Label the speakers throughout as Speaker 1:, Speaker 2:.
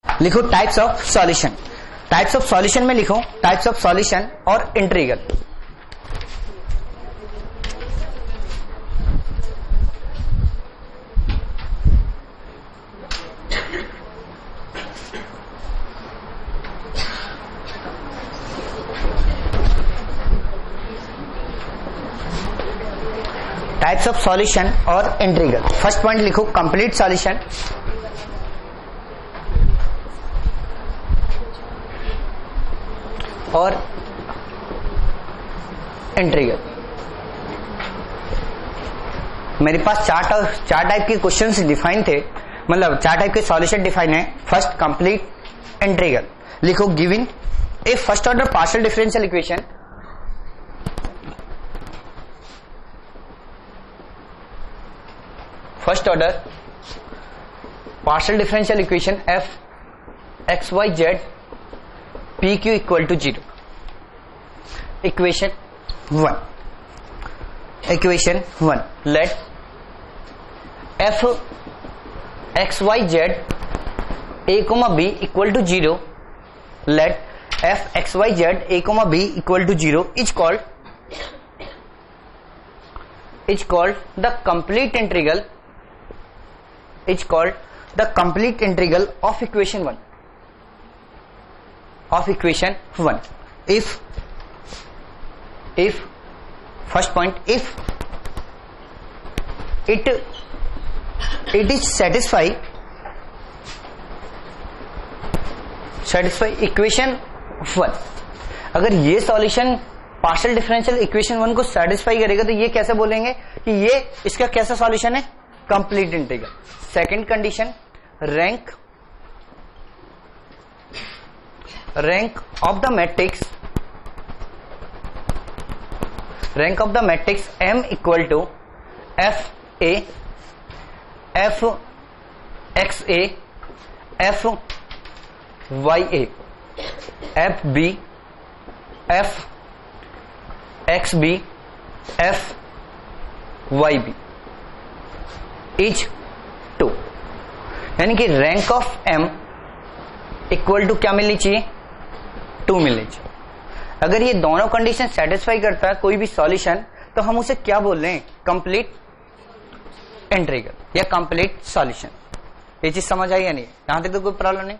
Speaker 1: लिखो types of solution. Types of solution में लिखो टाइप्स ऑफ सॉल्यूशन और इंटीग्रल। टाइप्स ऑफ सॉल्यूशन और इंटीग्रल। फर्स्ट पॉइंट लिखो कंप्लीट सॉल्यूशन और इंटीग्रल। मेरे पास चार टाइप के क्वेश्चंस डिफाइन थे, मतलब चार टाइप के सॉल्यूशन डिफाइन है। फर्स्ट कंप्लीट इंटीग्रल लिखो given a first order partial differential equation first order partial differential equation F X Y Z P Q equal to 0। Equation 1 let F X Y Z A comma B equal to 0 let F X Y Z A comma B equal to 0 is called the complete integral of equation 1 if first point if it is satisfy equation 1। अगर ये solution partial differential equation 1 को satisfy करेगा तो ये कैसे बोलेंगे कि ये इसका कैसा सॉल्यूशन है, complete integral. Second condition rank of the matrix M equal to F A F x A F Y A F B F x B F Y B is 2। यानी कि rank of M equal to क्या मिलनी चाहिए, 2 मिलनी चाहिए। अगर ये दोनों कंडीशन सेटिस्फाई करता है कोई भी सॉल्यूशन तो हम उसे क्या बोल रहे हैं, कंप्लीट इंटीग्रल या कंप्लीट सॉल्यूशन। ये चीज समझ आई या नहीं, यहां तक तो कोई प्रॉब्लम नहीं।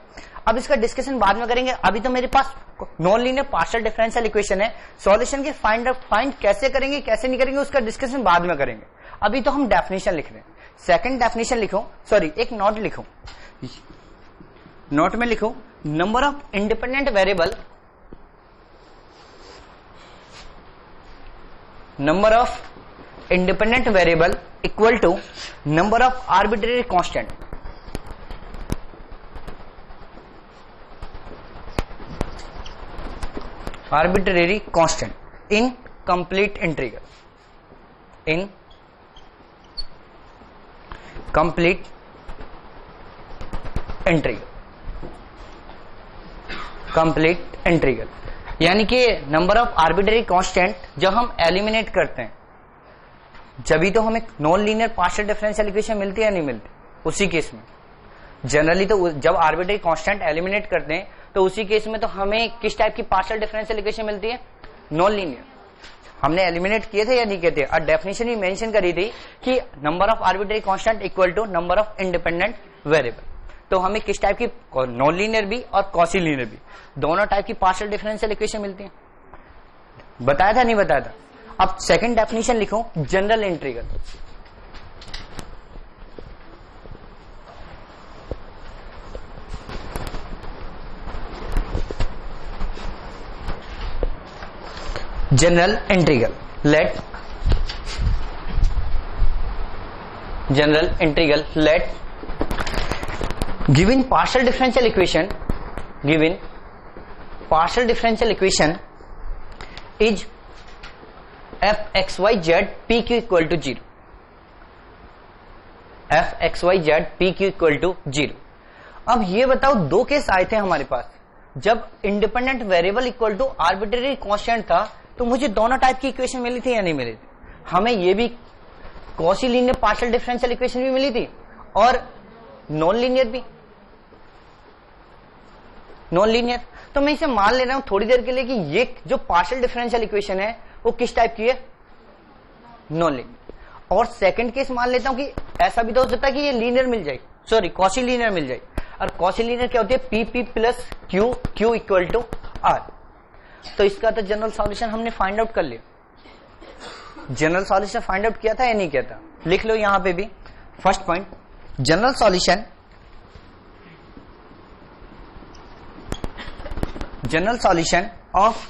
Speaker 1: अब इसका डिस्कशन बाद में करेंगे। अभी तो मेरे पास non linear partial differential equation है, सॉल्यूशन के फाइंड कैसे करेंगे कैसे नहीं करेंगे उसका डिस्कशन बाद में करेंगे। अभी तो हम डेफिनेशन लिख रहे हैं। सेकंड डेफिनेशन लिखो, सॉरी एक नोट लिखो, नोट में लिखो number of independent variable equal to number of arbitrary constant. Arbitrary constant in complete integral यानी कि नंबर ऑफ आर्बिट्रेरी कांस्टेंट जब हम एलिमिनेट करते हैं जब तो हमें non linear partial differential equation मिलती है या नहीं मिलती। उसी केस में जनरली तो जब आर्बिट्रेरी कांस्टेंट एलिमिनेट करते हैं तो उसी केस में तो हमें किस टाइप की पार्शियल डिफरेंशियल इक्वेशन मिलती है, नॉन लीनियर। हमने एलिमिनेट किए थे या नहीं किए थे, और डेफिनेशन भी मेंशन करी थी कि number of arbitrary constant equal to number of independent variable. तो हमें किस टाइप की, नॉन लीनियर भी और कॉसी लीनियर भी, दोनों टाइप की पार्शियल डिफरेंशियल इक्वेशन मिलती है। बताया था नहीं बताया था। अब सेकंड डेफिनेशन लिखो general integral. General integral let given partial differential equation is F X Y Z P Q equal to 0। F X Y Z P Q equal to 0। अब ये बताओ दो केस आए थे हमारे पास, जब independent variable equal to arbitrary constant था तो मुझे दोनों टाइप की इक्वेशन मिली थी या नहीं मिली थी। हमें ये भी quasi linear partial differential equation भी मिली थी और नॉन लीनियर भी, नॉन लीनियर। तो मैं इसे मान ले रहा हूं थोड़ी देर के लिए कि ये जो पार्शियल डिफरेंशियल इक्वेशन है वो किस टाइप की है, नॉन लीनियर। और सेकंड केस मान लेता हूं कि ऐसा भी तो हो सकता है कि ये लीनियर मिल जाए, सॉरी कॉशी लीनियर मिल जाए। और कॉशी लीनियर क्या होती है, P P plus Q, Q equal to R. तो इसका तो जनरल सॉल्यूशन हमने फाइंड आउट कर लिया। जनरल सॉल्यूशन फाइंड आउट किया था या नहीं किया था, लिख लो यहां पे भी। First point, general solution, general solution of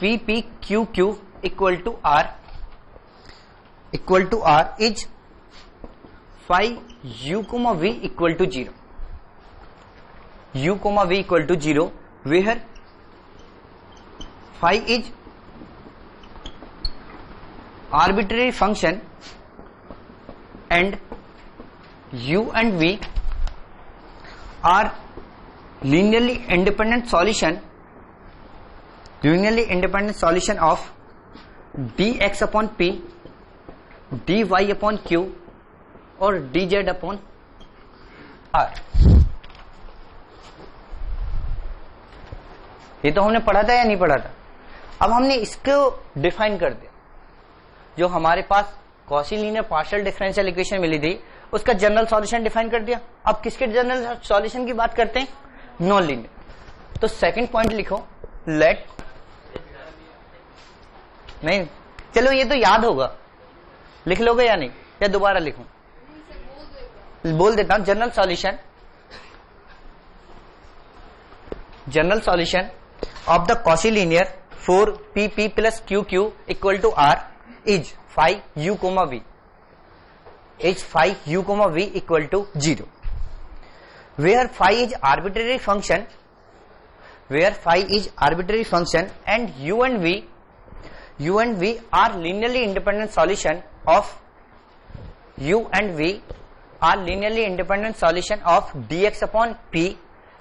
Speaker 1: P P Q Q equal to R is phi u, v equal to 0, u, v equal to 0, where phi is arbitrary function and u and v are linearly independent solution of dx upon p, dy upon q और dz upon r। ये तो हमने पढ़ा था या नहीं पढ़ा था। अब हमने इसको डिफाइन कर दिया। जो हमारे पास Cauchy linear partial differential equation मिली थी उसका जनरल सॉल्यूशन डिफाइन कर दिया। अब किसके जनरल सॉल्यूशन की बात करते हैं, नॉन लीनियर। तो सेकंड पॉइंट लिखो, लेट, नहीं चलो ये तो याद होगा, लिख लोगे या नहीं, या दोबारा लिखूं, बोल देता हूं। General solution, general solution of the Cauchy linear for PP plus QQ equal to R is phi u, v is phi u, v equal to 0, where phi is arbitrary function, and u and v are linearly independent solution of dx upon p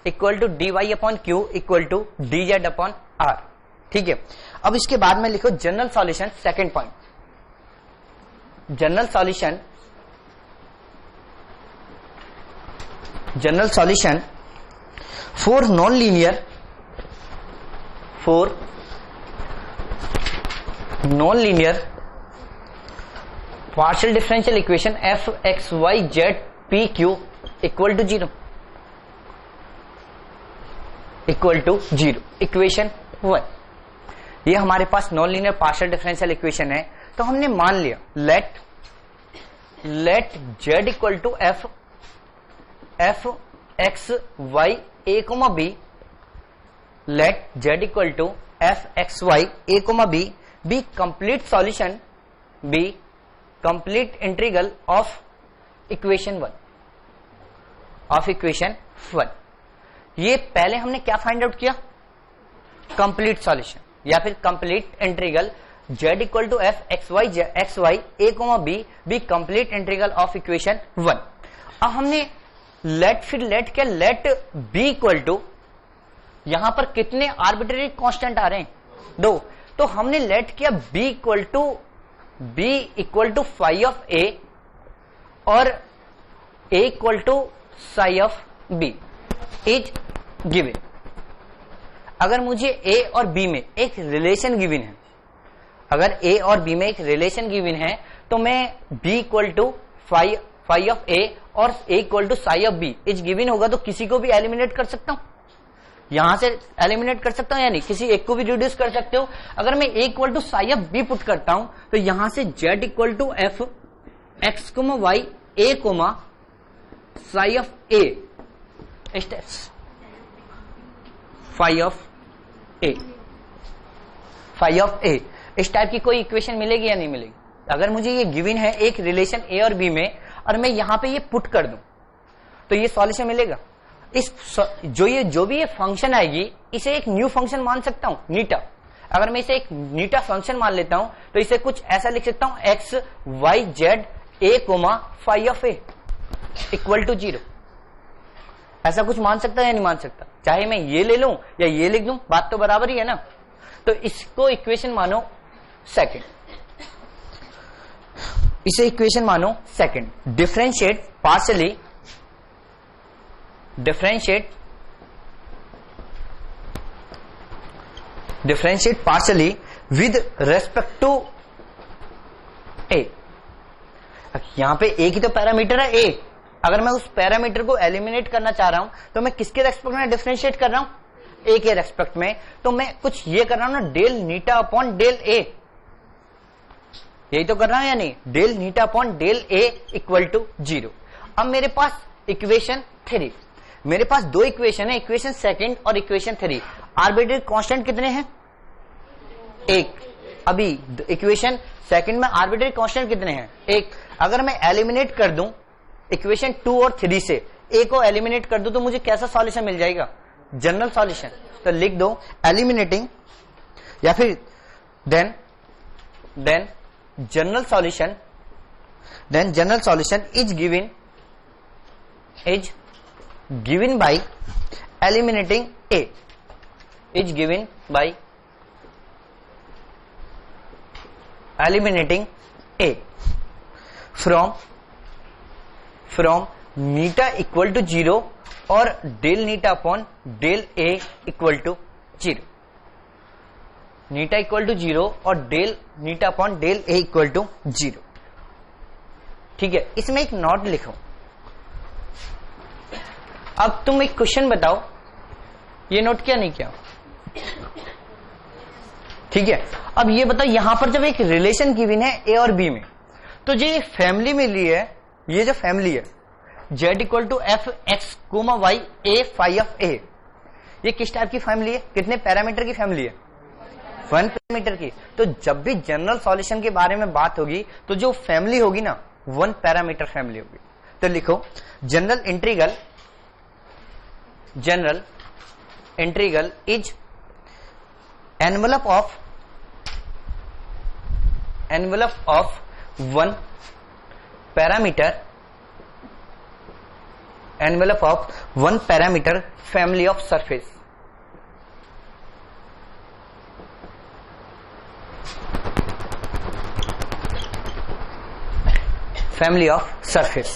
Speaker 1: equal to dy upon Q equal to dz upon R. ठीक है, अब इसके बाद में लिखो general solution. Second point, general solution for non linear partial differential equation f x y z p q equal to 0, equal to 0, equation 1। ये हमारे पास non linear partial differential equation है। तो हमने मान लिया let z equal to f x y a, b, late z equal to f x y a, b be complete solution, be complete integral of equation 1। ये पहले हमने क्या find out किया, कंप्लीट सॉल्यूशन या फिर complete integral z equal to f x y a, b be complete integral of equation 1। अब हमने late क्या, लेट b इक्वल टू, यहां पर कितने आर्बिट्ररी कांस्टेंट आ रहे हैं, 2। तो हमने लेट किया b equal to phi of a और a equal to psi of b is given. अगर मुझे a और b में एक रिलेशन गिवन है, अगर a और b में एक रिलेशन गिवन है तो मैं b equal to phi of a और a equal to psi of b is given होगा तो किसी को भी एलिमिनेट कर सकता हूं, यहां से एलिमिनेट कर सकता हूं या नहीं, किसी एक को भी रिड्यूस कर सकते हो। अगर मैं a equal to psi of b put करता हूं तो यहां से z equal to f x, y a, psi of a phi of A, इस टाइप की कोई इक्वेशन मिलेगी या नहीं मिलेगी। अगर मुझे ये गिवन है एक रिलेशन ए और बी में और मैं यहां पे ये पुट कर दूं तो ये सॉल्यूशन मिलेगा। इस जो भी ये फंक्शन आएगी इसे एक न्यू फंक्शन मान सकता हूं, नीटा। अगर मैं इसे एक नीटा फंक्शन मान लेता हूं तो इसे कुछ ऐसा लिख सकता हूं, X Y Z A, phi of A equal to 0। ऐसा कुछ मान सकता है या नहीं मान सकता, चाहे मैं ये ले लूं या ये लिख दूं, बात तो बराबर ही है ना। तो इसको इक्वेशन मानो सेकंड, इसे इक्वेशन मानो second. Differentiate partially differentiate partially with respect to a। यहां पे a की तो पैरामीटर है a, अगर मैं उस पैरामीटर को एलिमिनेट करना चाह रहा हूं तो मैं किसके रेस्पेक्ट में डिफरेंशिएट कर रहा हूं, a के रेस्पेक्ट में। तो मैं कुछ ये कर रहा हूं ना, del neta upon del a, यही तो कर रहा हूं या नहीं, del neta upon del a equal to 0। अब मेरे पास इक्वेशन 3, मेरे पास दो इक्वेशन है, इक्वेशन सेकंड और इक्वेशन 3। आर्बिट्रेरी कांस्टेंट कितने हैं, एक। अभी इक्वेशन सेकंड में आर्बिट्रेरी कांस्टेंट कितने हैं, एक। अगर मैं एलिमिनेट कर दूं इक्वेशन 2 और 3 से, ए को एलिमिनेट कर दूं तो मुझे कैसा सॉल्यूशन मिल जाएगा, जनरल सॉल्यूशन। तो लिख दो एलिमिनेटिंग या फिर then general solution, then general solution is given by eliminating A, is given by eliminating a from neta equal to 0 और del neta upon del a equal to 0, neta equal to 0 और del neta upon del a equal to 0। ठीक है, इसमें एक note लिखो। अब तुम एक क्वेश्चन बताओ, ये नोट किया नहीं किया, ठीक है। अब ये बताओ, यहां पर जब एक रिलेशन गिवन है ए और बी में, तो जो एक फैमिली मिली है, ये जो फैमिली है z equal to F X comma Y A phi of A, ये किस टाइप की फैमिली है, कितने पैरामीटर की फैमिली है, 1 पैरामीटर की। तो जब भी जनरल सॉल्यूशन के बारे में बात होगी तो जो फैमिली होगी ना 1 पैरामीटर फैमिली होगी। तो लिखो general integral is envelope of 1 parameter, envelope of 1 parameter family of surface, family of surface।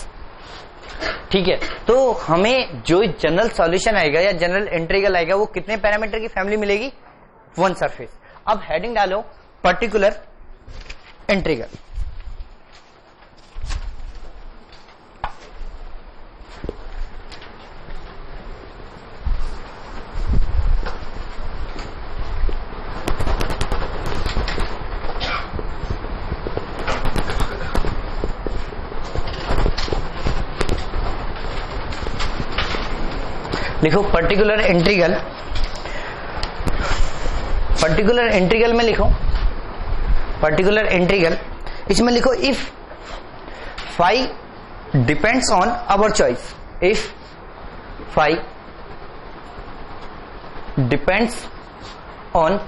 Speaker 1: ठीक है, तो हमें जो जनरल सॉल्यूशन आएगा या जनरल इंटीग्रल आएगा वो कितने पैरामीटर की फैमिली मिलेगी, 1 सरफेस। अब हेडिंग डालो पर्टिकुलर इंटीग्रल। लिखो पर्टिकुलर इंटीग्रल में लिखो पर्टिकुलर इंटीग्रल, इसमें लिखो if phi depends on our choice, if phi depends on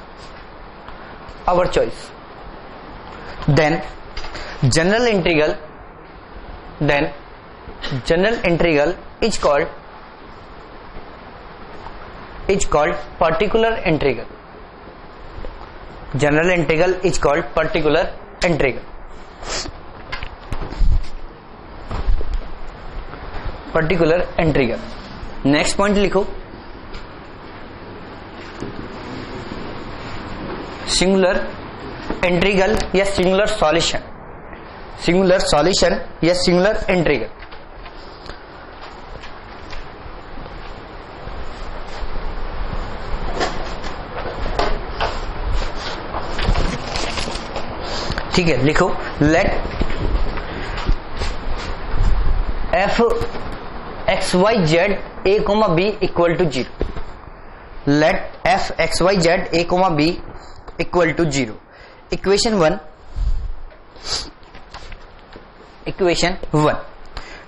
Speaker 1: our choice, then general integral is called particular integral, general integral is called particular integral, particular integral। Next point लिखो singular integral या singular solution या singular integral. ठीक है, लिखो let F X Y Z A comma B equal to 0, let F X Y Z A comma B equal to 0। Equation 1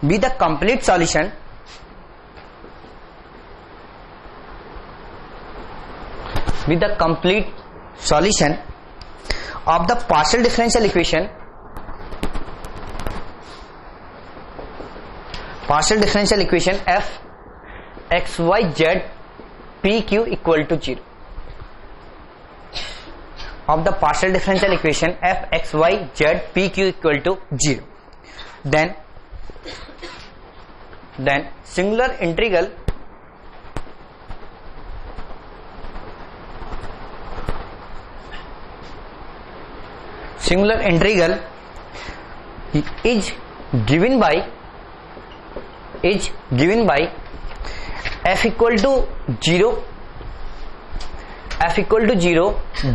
Speaker 1: be the complete solution of the partial differential equation f x y z p q equal to 0, of the partial differential equation f x y z p q equal to 0, then singular integral singular integral is given by f equal to 0,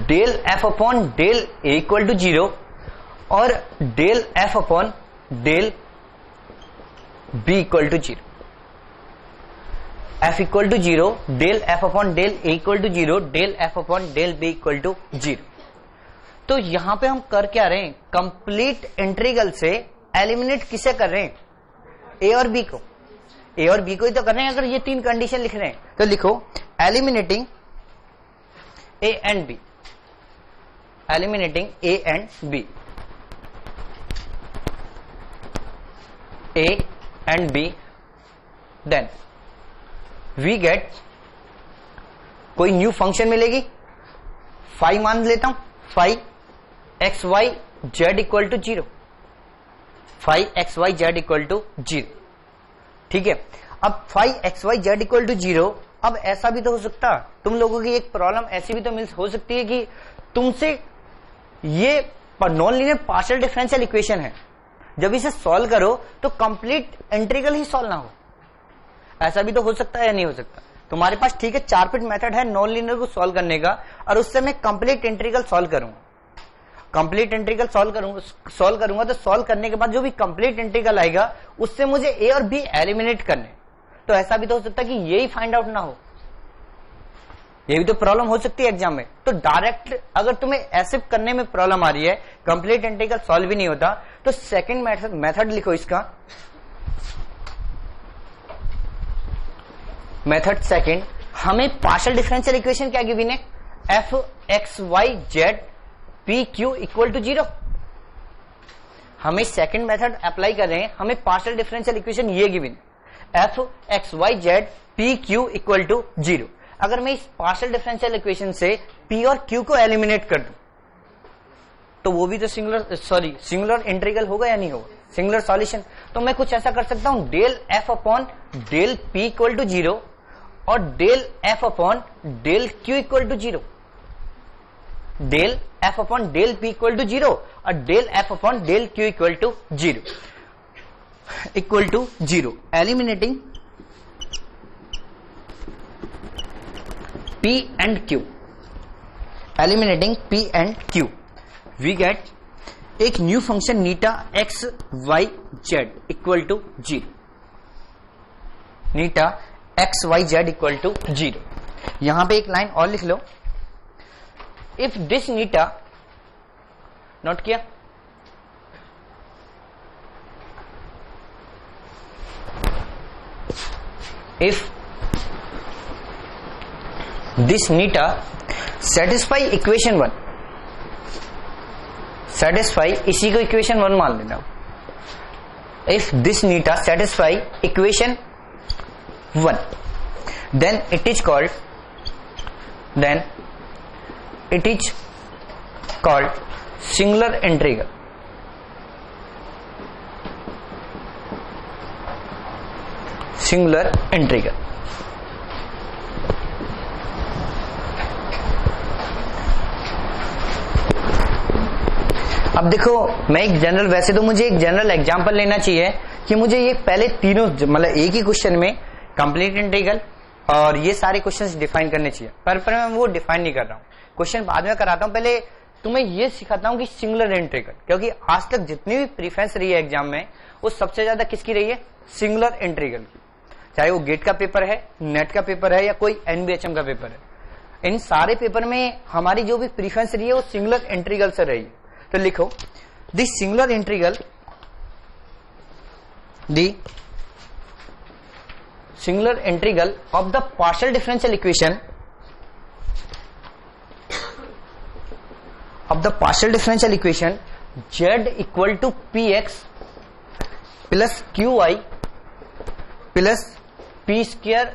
Speaker 1: del f upon del a equal to 0 और del f upon del b equal to 0. f equal to 0, del f upon del a equal to 0, del f upon del b equal to 0. तो यहां पे हम कर क्या रहे हैं, complete integral से एलिमिनेट किसे कर रहे हैं, ए और बी को, ए और बी को ही तो कर रहे हैं. अगर ये तीन कंडीशन लिख रहे हैं तो लिखो eliminating A and B, eliminating A and B, A and B, then we get कोई न्यू फंक्शन मिलेगी, फाइव मान लेता हूं, five X Y Z equal to 0, five X Y Z equal to 0. ठीक है, अब five X Y Z equal to 0. अब ऐसा भी तो हो सकता, तुम लोगों की एक प्रॉब्लम ऐसी भी तो हो सकती है कि तुमसे ये non linear partial differential equation है, जब इसे सॉल्व करो तो कंप्लीट इंटीग्रल ही सॉल्व ना हो. ऐसा भी तो हो सकता है या नहीं हो सकता. तुम्हारे पास ठीक है 4 पिट मेथड है नॉन लीनियर को सॉल्व करने का, और उससे मैं कंप्लीट इंटीग्रल सॉल्व करूंगा. कंप्लीट इंटीग्रल सॉल्व करूंगा तो सॉल्व करने के बाद जो भी कंप्लीट इंटीग्रल आएगा उससे मुझे ए और बी एलिमिनेट करने. तो ऐसा भी तो हो सकता है कि यही फाइंड आउट ना हो, ये भी तो प्रॉब्लम हो सकती है एग्जाम में. तो डायरेक्ट अगर तुम्हें ऐसे करने में प्रॉब्लम आ रही है, कंप्लीट इंटीग्रल सॉल्व भी नहीं होता, तो सेकंड मेथड लिखो इसका. मेथड सेकंड, हमें पार्शियल डिफरेंशियल इक्वेशन क्या गिवन है, F X Y Z P Q equal to 0. हमें सेकंड मेथड अप्लाई कर रहे हैं, हमें पार्शियल डिफरेंशियल इक्वेशन ये given F X Y Z P Q equal to 0. अगर मैं इस पार्शियल डिफरेंशियल इक्वेशन से पी और क्यू को एलिमिनेट कर दूं तो वो भी तो सिंगुलर इंटीग्रल होगा या नहीं होगा, सिंगुलर सॉल्यूशन. तो मैं कुछ ऐसा कर सकता हूं, del F upon del P equal to 0 और del F upon del Q equal to 0, del F upon del P equal to 0 और del F upon del Q equal to 0, eliminating P and Q, eliminating P and Q, we get एक new function neta X Y Z equal to 0, neta X Y Z equal to 0. यहां पे एक line और लिख लो, if this neta, note किया, if this neta satisfy equation 1, satisfy इसी को equation 1 मान लेना. if this neta satisfy equation 1 then it is called singular integral. singular integral. अब देखो, मैं एक जनरल, वैसे तो मुझे एक जनरल एग्जांपल लेना चाहिए कि मुझे ये पहले तीनों मतलब एक ही क्वेश्चन में कंप्लीट इंटीग्रल और ये सारे क्वेश्चंस डिफाइन करने चाहिए, पर मैं वो डिफाइन नहीं कर रहा हूँ, क्वेश्चन बाद में कराता हूँ. पहले तुम्हें ये सिखाता हूँ कि सिंगुलर इंटीग्रल, क्योंकि आज तक जितनी भी प्रीफरेंस रही है एग्जाम में वो सबसे ज्यादा किसकी रही है, सिंगुलर इंटीग्रल की. चाहे वो गेट का पेपर है, नेट का पेपर है या कोई एनबीएचएम का पेपर है, इन सारे पेपर में हमारी जो भी प्रीफरेंस रही है वो सिंगुलर इंटीग्रल से रही है. तो लिखो, the singular integral, the singular integral of the partial differential equation z equal to p x plus q y plus p square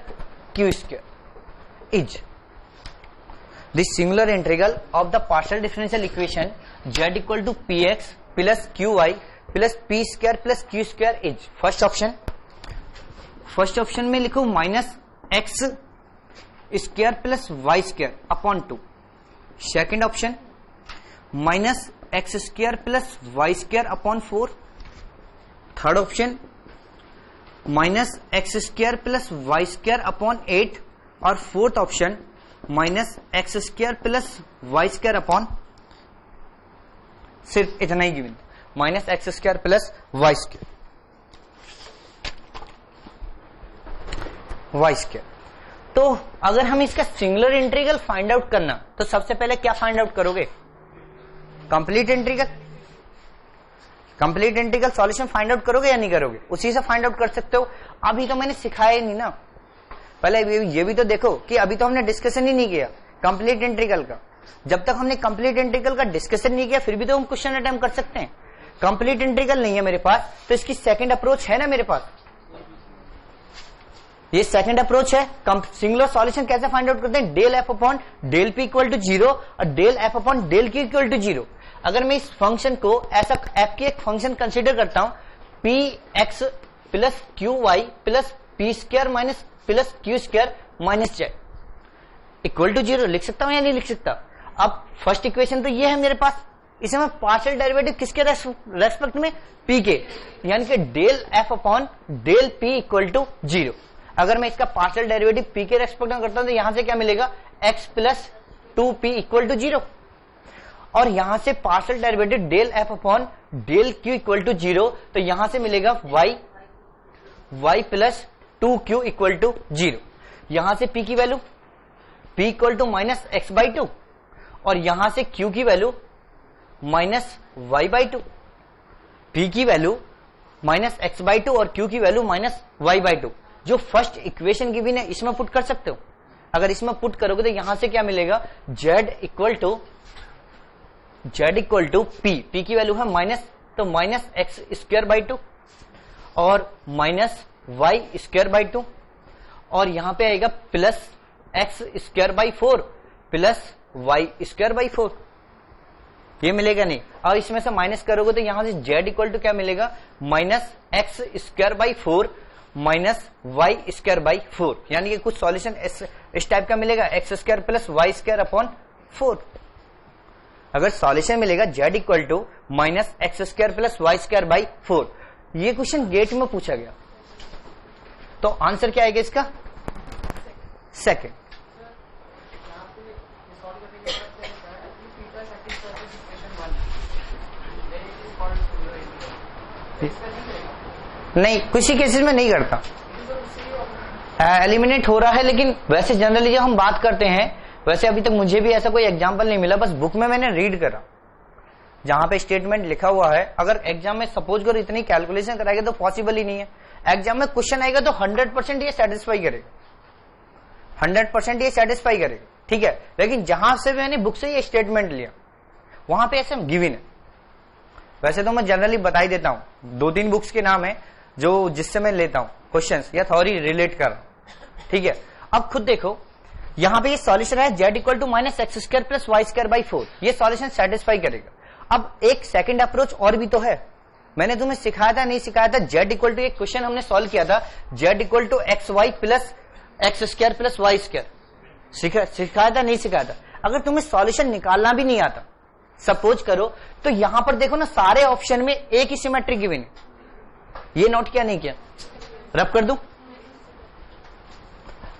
Speaker 1: q square is the singular integral of the partial differential equation z equal to px plus qy plus p square plus q square is. First option में लिखो minus x square plus Y square upon 2. Second option minus x square plus Y square upon 4। Third option minus x square plus Y square upon 8। और fourth option minus x square plus Y square upon, सिर्फ इतना ही given, minus x square plus Y square तो अगर हम इसका singular integral find out करना तो सबसे पहले क्या फाइंड आउट करोगे? Complete integral solution find out करोगे या नहीं करोगे? उसी से फाइंड आउट कर सकते हो। अभी तो मैंने सिखाया नहीं ना, पहले ये भी तो देखो कि अभी तो हमने डिस्कशन ही नहीं किया कंप्लीट इंटीग्रल का। जब तक हमने कंप्लीट इंटीग्रल का डिस्कशन नहीं किया फिर भी तो हम क्वेश्चन अटेम्प्ट कर सकते हैं। कंप्लीट इंटीग्रल नहीं है मेरे पास तो इसकी सेकंड अप्रोच है ना मेरे पास, ये सेकंड अप्रोच है। सिंगुलर सॉल्यूशन कैसे फाइंड आउट करते हैं? Del F upon del P equal to 0 और del F upon del Q equal to 0। अगर मैं इस फंक्शन को ऐसा एफ की एक फंक्शन कंसीडर करता हूं, p x plus q y plus p square minus plus Q square minus z equal to 0, लिख सकता हूं या नहीं लिख सकता? अब फर्स्ट इक्वेशन तो ये है मेरे पास, इसे मैं पार्शियल डेरिवेटिव किसके रेस्पेक्ट में? पी के, यानी कि del F upon del P equal to 0। अगर मैं इसका पार्शियल डेरिवेटिव पी के रेस्पेक्ट में करता हूं तो यहां से क्या मिलेगा? X plus 2p equal to 0। और यहां से partial derivative del F upon del Q equal to 0, तो यहां से मिलेगा y plus 2q equal to 0। यहां से p की value p equal to minus x by 2 और यहां से q की value minus y by 2। p की वैल्यू माइनस एक्स बाई 2 और q की वैल्यू माइनस y बाई 2। जो फर्स्ट इक्वेशन की भी ना इसमें पुट कर सकते हो। अगर इसमें पुट करोगे तो यहां से क्या मिलेगा? z इक्वल टू p की वैल्यू है माइनस, तो माइनस एक्स स्क्वायर बाई 2 और माइनस वाई स्क्वायर बाई 2 और यहां पे आएगा plus x square by 4 plus Y square by 4, ये मिलेगा नहीं। और इसमें से माइनस करोगे तो यहां से z इक्वल टू क्या मिलेगा? Minus x square by 4 minus y square by 4, यानी कि कुछ सॉल्यूशन इस टाइप का मिलेगा, x square plus Y square upon 4। अगर सॉल्यूशन मिलेगा z equal to minus x square plus Y square by 4, ये क्वेश्चन गेट में पूछा गया, तो आंसर क्या आएगा इसका? सेकंड। नहीं, किसी केसेस में नहीं करता, एलिमिनेट हो रहा है। लेकिन वैसे जनरली जब हम बात करते हैं, वैसे अभी तक मुझे भी ऐसा कोई एग्जांपल नहीं मिला, बस बुक में मैंने रीड करा जहां पे स्टेटमेंट लिखा हुआ है। अगर एग्जाम में सपोज करो इतनी कैलकुलेशन कराएगा तो पॉसिबल ही नहीं है। एग्जाम में क्वेश्चन आएगा तो 100% ये सेटिस्फाई करेगा, 100% ये सेटिस्फाई करेगा, ठीक है। लेकिन जहां से मैंने बुक से ये स्टेटमेंट लिया वहां पे ऐसे गिवन है। वैसे तो मैं जनरली बता ही देता हूं, 2-3 बुक्स के नाम है जो जिससे मैं लेता हूं क्वेश्चंस या थ्योरी रिलेट कर, ठीक है। अब खुद देखो यहां पे ये सॉल्यूशन है z equal to minus x square plus Y square by 4, ये सॉल्यूशन सेटिस्फाई करेगा। अब एक सेकंड अप्रोच और भी तो है, मैंने तुम्हें सिखाया था नहीं सिखाया था? z इक्वल टू एक क्वेश्चन हमने सॉल्व किया था, z equal to x Y plus x square plus Y square, सिखाया था नहीं सिखाया था? अगर तुम्हें सॉल्यूशन निकालना भी नहीं आता सपोज करो, तो यहां पर देखो ना सारे ऑप्शन में एक ही सिमेट्रिक गिवन है, ये नोट किया नहीं किया? रब कर दूं?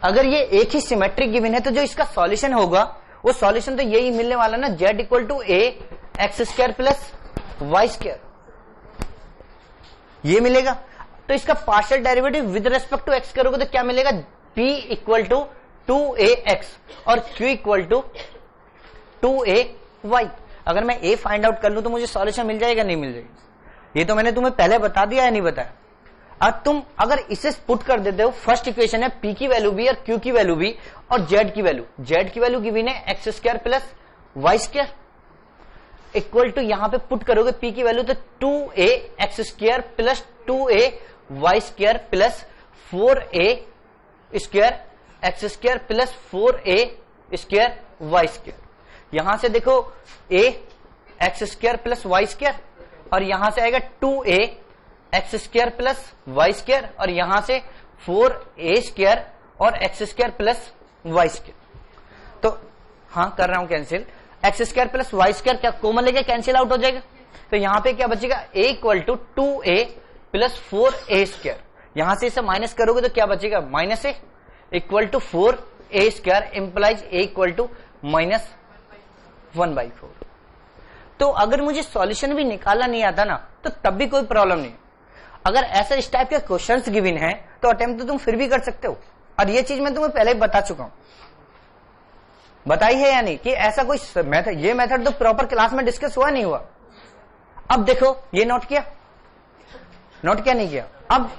Speaker 1: अगर ये एक ही सिमेट्रिक गिवन है तो जो इसका सॉल्यूशन होगा वो सॉल्यूशन तो यही मिलने वाला ना, z equal to A x square plus Y square, ये मिलेगा। तो इसका partial derivative with respect to x करोगे तो क्या मिलेगा? p इक्वल टू 2ax और q इक्वल टू 2ay। अगर मैं a फाइंड आउट कर लूं तो मुझे सॉल्यूशन मिल जाएगा नहीं मिल जाएगा? ये तो मैंने तुम्हें पहले बता दिया है, नहीं बताया? अब तुम अगर इसे पुट कर देते हो, फर्स्ट इक्वेशन है p की वैल्यू भी और q की वैल्यू भी और z की वैल्यू गिवन है x square plus Y square equal to, यहां पे पुट करोगे p की वैल्यू तो 2a x square plus 2a y square plus 4a square x square plus 4a square y square. यहां से देखो a x square plus Y square और यहां से आएगा 2a x square plus Y square और यहां से 4a स्क्वायर और x square plus Y square. तो हाँ कर रहा हूं cancel. X square plus Y square क्या कॉमन लेके कैंसिल आउट हो जाएगा, तो यहां पे क्या बचेगा a equal to 2a plus 4a square, यहां से इसे माइनस करोगे तो क्या बचेगा minus a equal to 4a square implies a equal to minus 1/4। तो अगर मुझे सॉल्यूशन भी निकालना नहीं आता ना तो तब भी कोई प्रॉब्लम नहीं। अगर ऐसा इस टाइप के क्वेश्चंस गिवन है तो अटेम्प्ट तो तुम फिर भी कर सकते हो, और ये चीज मैं तुम्हें पहले ही बता चुका हूं, बताई है या नहीं कि ऐसा कोई मेथड, ये मेथड तो प्रॉपर क्लास में डिस्कस हुआ नहीं हुआ। अब देखो ये नोट किया, नोट किया नहीं किया। अब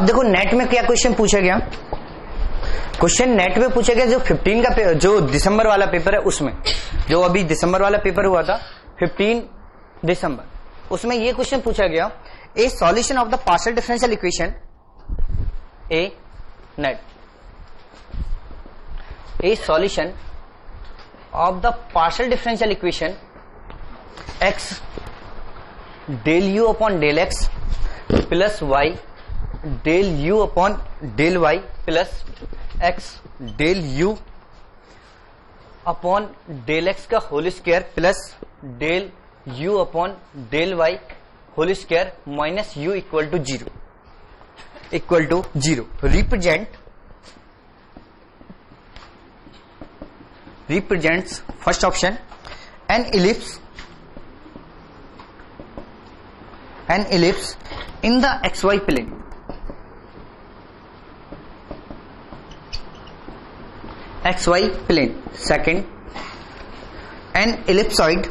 Speaker 1: देखो नेट में क्या क्वेश्चन पूछा गया, क्वेश्चन नेट में पूछा गया जो 15 का जो दिसंबर वाला पेपर है उसमें, जो अभी दिसंबर वाला पेपर हुआ था 15 दिसंबर, उसमें ये क्वेश्चन पूछा गया a solution of the partial differential equation a net, a solution of the partial differential equation X del U upon del X plus Y del U upon del Y plus X del U upon del X का whole square plus del U upon del Y whole square minus U equal to zero represents first option an ellipse in the xy plane, xy plane, second an ellipsoid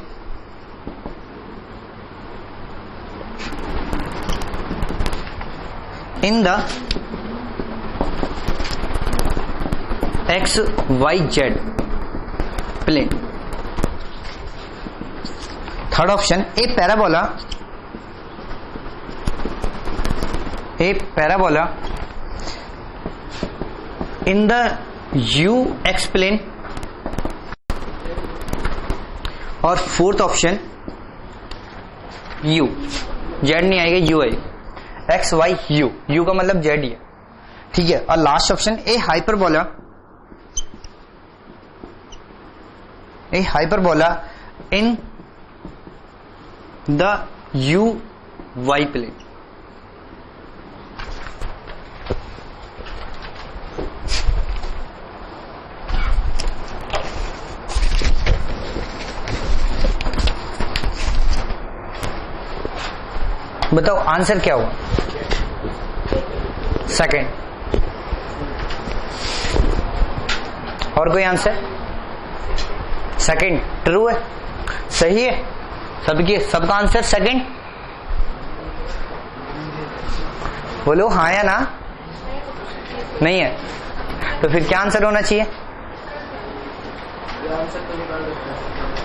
Speaker 1: in the xyz plane, third option a parabola in the ux plane, और fourth option u, z नहीं आएगा u आएगा, x y u का मतलब z ही है, ठीक है। और last option a hyperbola in the u y plane. बताओ आंसर क्या हुआ, सेकंड। और कोई आंसर? सेकंड ट्रू है, सही है, सबका आंसर सेकंड। बोलो हाँ या ना, नहीं है तो फिर क्या आंसर होना चाहिए?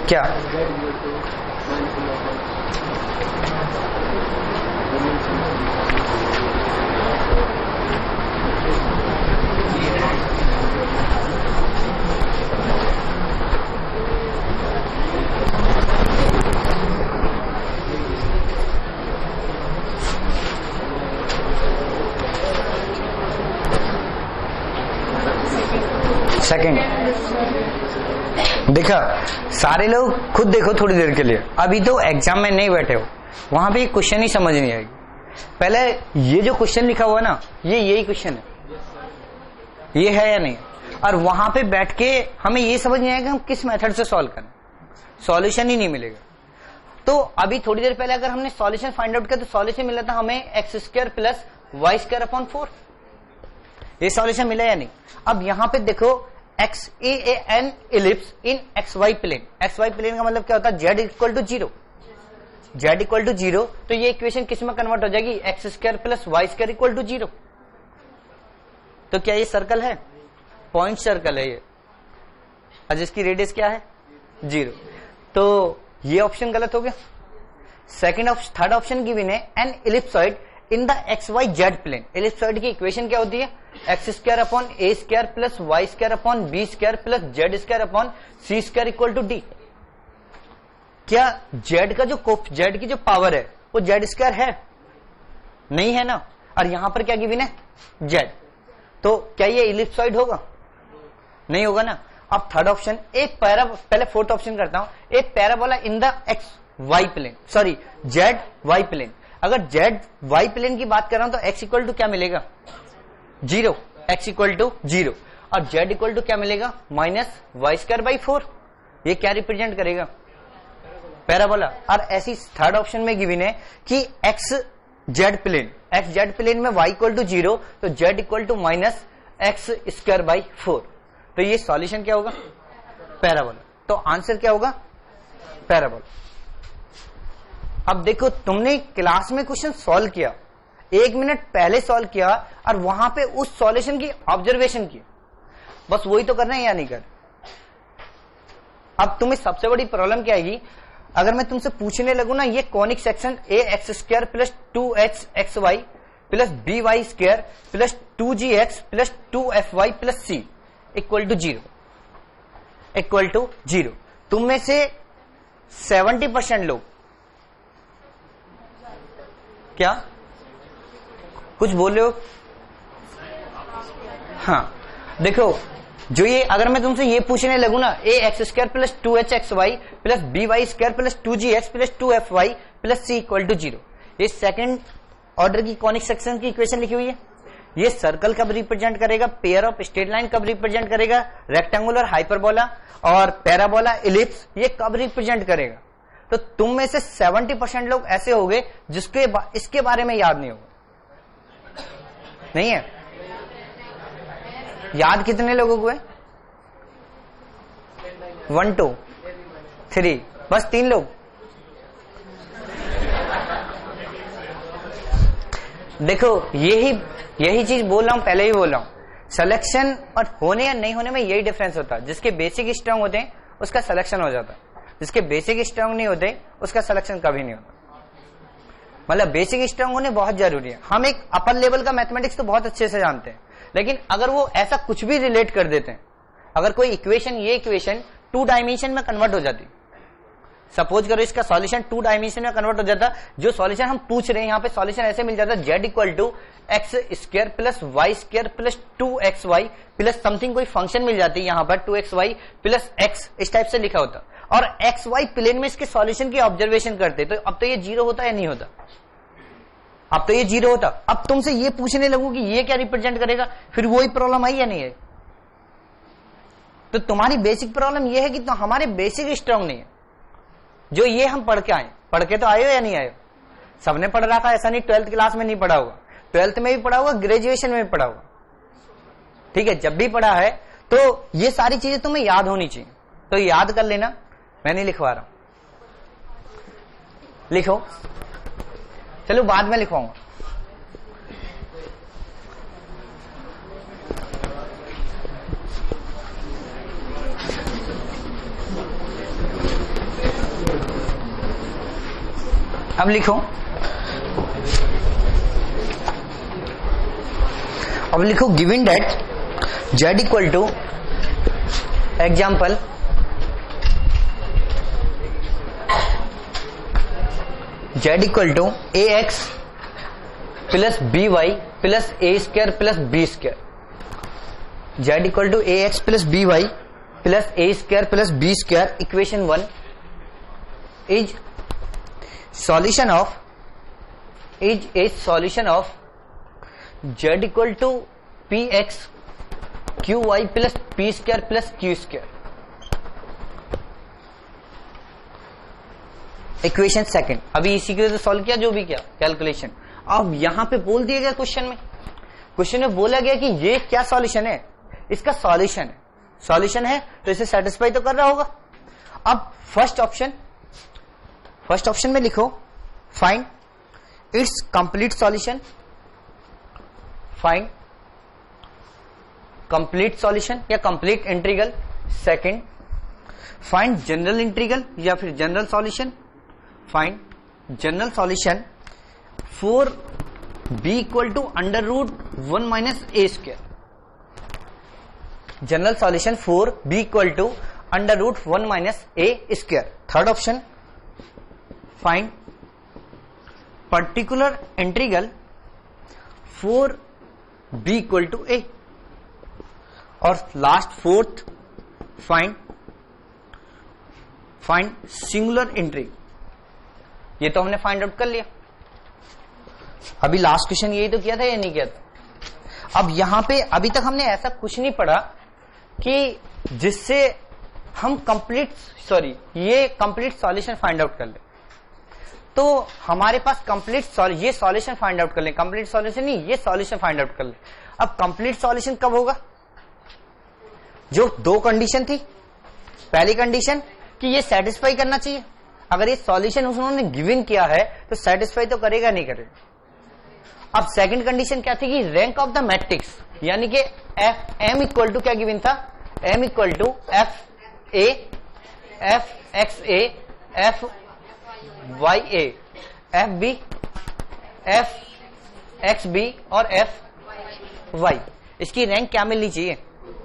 Speaker 1: क्या? सेकंड। देखा सारे लोग खुद देखो थोड़ी देर के लिए, अभी तो एग्जाम में नहीं बैठे हो, वहां पे क्वेश्चन ही समझ नहीं आएगी। पहले ये जो क्वेश्चन लिखा हुआ ना, यही क्वेश्चन है, ये है या नहीं, और वहां पे बैठ के हमें ये समझ नहीं आएगा हम किस मेथड से सॉल्व करें, सॉल्यूशन ही नहीं मिलेगा। तो अभी थोड़ी देर पहले अगर हमने सॉल्यूशन फाइंड आउट किया तो सॉल्यूशन मिला था हमें x square plus Y square upon 4, ये सॉल्यूशन मिला या नहीं। अब यहां पे देखो x an ellipse in x y plane, x y plane का मतलब क्या होता है, जेड इक्वल टू जीरो, तो ये इक्वेशन किस में कन्वर्ट हो जाएगी, x square plus Y square equal to 0। तो क्या ये सर्कल है, पॉइंट सर्कल है ये, और जिसकी रेडियस क्या है 0, तो ये ऑप्शन गलत हो गया। Second option, third option given है an ellipsoid in the x Y Z plane. Ellipsoid की इक्वेशन क्या होती है? X square upon A square plus Y square upon B square plus Z square upon C square equal to D. क्या Z का जो Z की जो power है वो जेड स्क्वायर है? नहीं है ना। और यहां पर क्या गिवन है? जेड। तो क्या ये इलिप्सॉइड होगा? नहीं होगा ना। अब थर्ड ऑप्शन, एक पहले फोर्थ ऑप्शन करता हूं, एक parabola in the x y plane, sorry z y plane. अगर जेड वाई प्लेन की बात कर रहा हूं तो एक्स इक्वल टू क्या मिलेगा? 0, एक्स इक्वल टू 0, और जेड इक्वल टू क्या मिलेगा? Minus y square by 4। ये क्या रिप्रेजेंट करेगा? पैराबोला। और ऐसी थर्ड ऑप्शन में गिवन है कि एक्स जेड प्लेन में y इक्वल टू 0, तो z equal to minus x square by 4। तो ये सॉल्यूशन क्या होगा? पैराबोला। तो आंसर क्या होगा? पैराबोला। अब देखो, तुमने क्लास में क्वेश्चन सॉल्व किया, 1 मिनट पहले सॉल्व किया, और वहां पे उस सॉल्यूशन की ऑब्जर्वेशन की, बस वही तो करना है या नहीं कर। अब तुम्हें सबसे बड़ी प्रॉब्लम क्या आएगी? अगर मैं तुमसे पूछने लगूं ना, ये conic section a x square plus 2h x Y plus B Y square plus 2gx plus 2fy plus c equal to 0, तुम में से 70% लोग क्या कुछ बोल रहे हो? हाँ देखो, जो ये अगर मैं तुमसे ये पूछने लगूं ना, A x square plus 2h x Y plus B Y square plus 2gx plus 2fy plus c equal to 0, ये सेकंड ऑर्डर की कॉनिक सेक्शन की इक्वेशन लिखी हुई है। ये सर्कल कब रिप्रेजेंट करेगा? पेयर ऑफ स्ट्रेट लाइन कब रिप्रेजेंट करेगा? रेक्टेंगुलर हाइपरबोला और पैराबोला इलिप्स ये कब रिप्रेजेंट करेगा? तो तुम में से 70% लोग ऐसे होंगे जिसके इसके बारे में याद नहीं होगा। नहीं है? याद कितने लोगों को है? 1 2 3, बस 3 लोग। देखो, यही चीज बोल रहा हूं, पहले ही बोल रहा हूं, सिलेक्शन और होने या नहीं होने में यही डिफरेंस होता है। जिसके बेसिक स्ट्रांग होते हैं उसका सिलेक्शन हो जाता है, जिसके बेसिक स्ट्रांग नहीं होते उसका सिलेक्शन कभी नहीं होता। मतलब बेसिक स्ट्रांग होने बहुत जरूरी है। हम एक अपर लेवल का मैथमेटिक्स तो बहुत अच्छे से जानते हैं, लेकिन अगर वो ऐसा कुछ भी रिलेट कर देते हैं, अगर कोई इक्वेशन, ये इक्वेशन 2 डायमेंशन में कन्वर्ट हो जाती, सपोज करो इसका सॉल्यूशन 2 डायमेंशन में कन्वर्ट हो जाता, जो सॉल्यूशन हम पूछ रहे हैं यहाँ पे सॉल्यूशन ऐसे मिल जाता, z equal to x square plus Y square plus 2xy plus something, कोई फंक्शन मिल जाती है यहाँ पर 2xy प्लस x, इस टाइप से लिखा होता, और xy प्लेन में इसके सॉल्यूशन की ऑब्जर्वेशन करते। तो अब तो ये 0 होता या नहीं होता? अब तो ये 0 होता। अब तुमसे ये पूछने लगूं कि ये क्या रिप्रेजेंट करेगा, फिर वही प्रॉब्लम आई या नहीं है? तो तुम्हारी बेसिक प्रॉब्लम ये है कि तो हमारे बेसिक स्ट्रांग नहीं है। जो ये हम पढ़ के तो आए हो या नहीं आए हो? सबने पढ़ रखा, ऐसा नहीं 12th क्लास में नहीं पढ़ा होगा, 12th में भी पढ़ा होगा, ग्रेजुएशन में भी पढ़ा होगा। ठीक है, जब भी पढ़ा है तो ये सारी चीजें तुम्हें याद होनी चाहिए, तो याद कर लेना। मैं नहीं लिखवा रहा हूं, लिखो, चलो बाद में लिखवाऊंगा। अब लिखो, given that z equal to example z equal to A x plus B y plus a square plus b square. z equal to A x plus B y plus a square plus b square. Equation 1 is solution of z equal to px qy plus p square plus q square। Equation second, अभी इसी के लिए solve किया, जो भी किया calculation. अब यहां पे बोल दिया गया क्वेश्चन में बोला गया कि ये क्या सॉल्यूशन है, इसका सॉल्यूशन है तो इसे सेटिस्फाई तो कर रहा होगा। अब फर्स्ट ऑप्शन में लिखो, find its complete solution, find complete solution या complete integral. Second, find general integral या फिर general solution, find general solution for B equal to under root 1 minus A square. General solution for B equal to under root 1 minus A square. Third option, find particular integral for B equal to A. और last fourth, find singular integral. ये तो हमने find out कर लिया। अभी last question यही तो किया था या नहीं किया था? अब यहां पे अभी तक हमने ऐसा कुछ नहीं पढ़ा कि जिससे हम ये कंप्लीट सॉल्यूशन फाइंड आउट कर ले। तो हमारे पास ये सॉल्यूशन फाइंड आउट कर ले, कंप्लीट सॉल्यूशन नहीं, ये सॉल्यूशन फाइंड आउट कर ले। अब कंप्लीट सॉल्यूशन कब होगा? जो दो कंडीशन थी, पहली कंडीशन कि ये सेटिस्फाई करना चाहिए। अगर ये सॉल्यूशन उन्होंने गिवन किया है तो सेटिस्फाई तो करेगा नहीं करेगा। अब सेकंड कंडीशन क्या थी कि रैंक ऑफ द मैट्रिक्स, यानी कि एम इक्वल टू क्या गिवन था, m equal to F A, F x A, F Y A, F B, F x b और एफ वाई। इसकी रैंक क्या मिलनी चाहिए?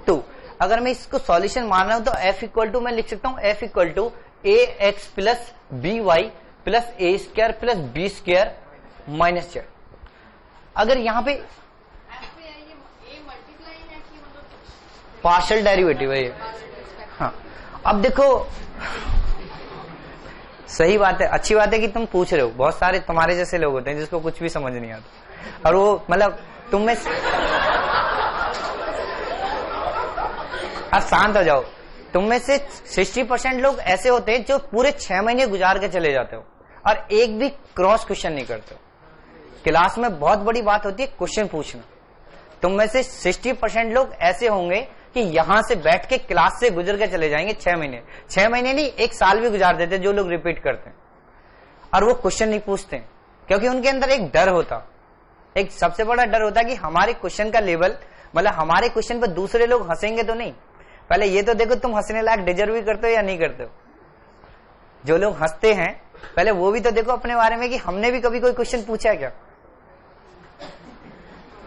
Speaker 1: 2। अगर मैं इसको सॉल्यूशन मान रहा हूं तो एफ इक्वल टू मैं लिख सकता हूं f equal to A x plus B y plus a square plus b square minus z. अगर यहां पे पार्शियल डेरिवेटिव है ये। हाँ, अब देखो, सही बात है, अच्छी बात है कि तुम पूछ रहे हो। बहुत सारे तुम्हारे जैसे लोग होते हैं जिसको कुछ भी समझ नहीं आता, और वो मतलब तुम में, अब शांत हो जाओ। तुम में से 60% लोग ऐसे होते हैं जो पूरे 6 महीने गुजार के चले जाते हो और एक भी क्रॉस क्वेश्चन नहीं करते हो। क्लास में बहुत बड़ी बात होती है क्वेश्चन पूछना। तुम में से 60% लोग ऐसे होंगे कि यहां से बैठ के क्लास से गुजर के चले जाएंगे 6 महीने, 6 महीने नहीं 1 साल भी गुजार देते जो लोग रिपीट करते हैं, और वो क्वेश्चन नहीं पूछते क्योंकि उनके अंदर एक डर होता, एक सबसे बड़ा डर होता कि हमारे क्वेश्चन का लेवल, मतलब हमारे क्वेश्चन पर दूसरे लोग हंसेंगे तो नहीं। पहले ये तो देखो तुम हंसने लायक डिजर्व भी करते हो या नहीं करते हो। जो लोग हंसते हैं पहले वो भी तो देखो अपने बारे में कि हमने भी कभी कोई क्वेश्चन पूछा है क्या।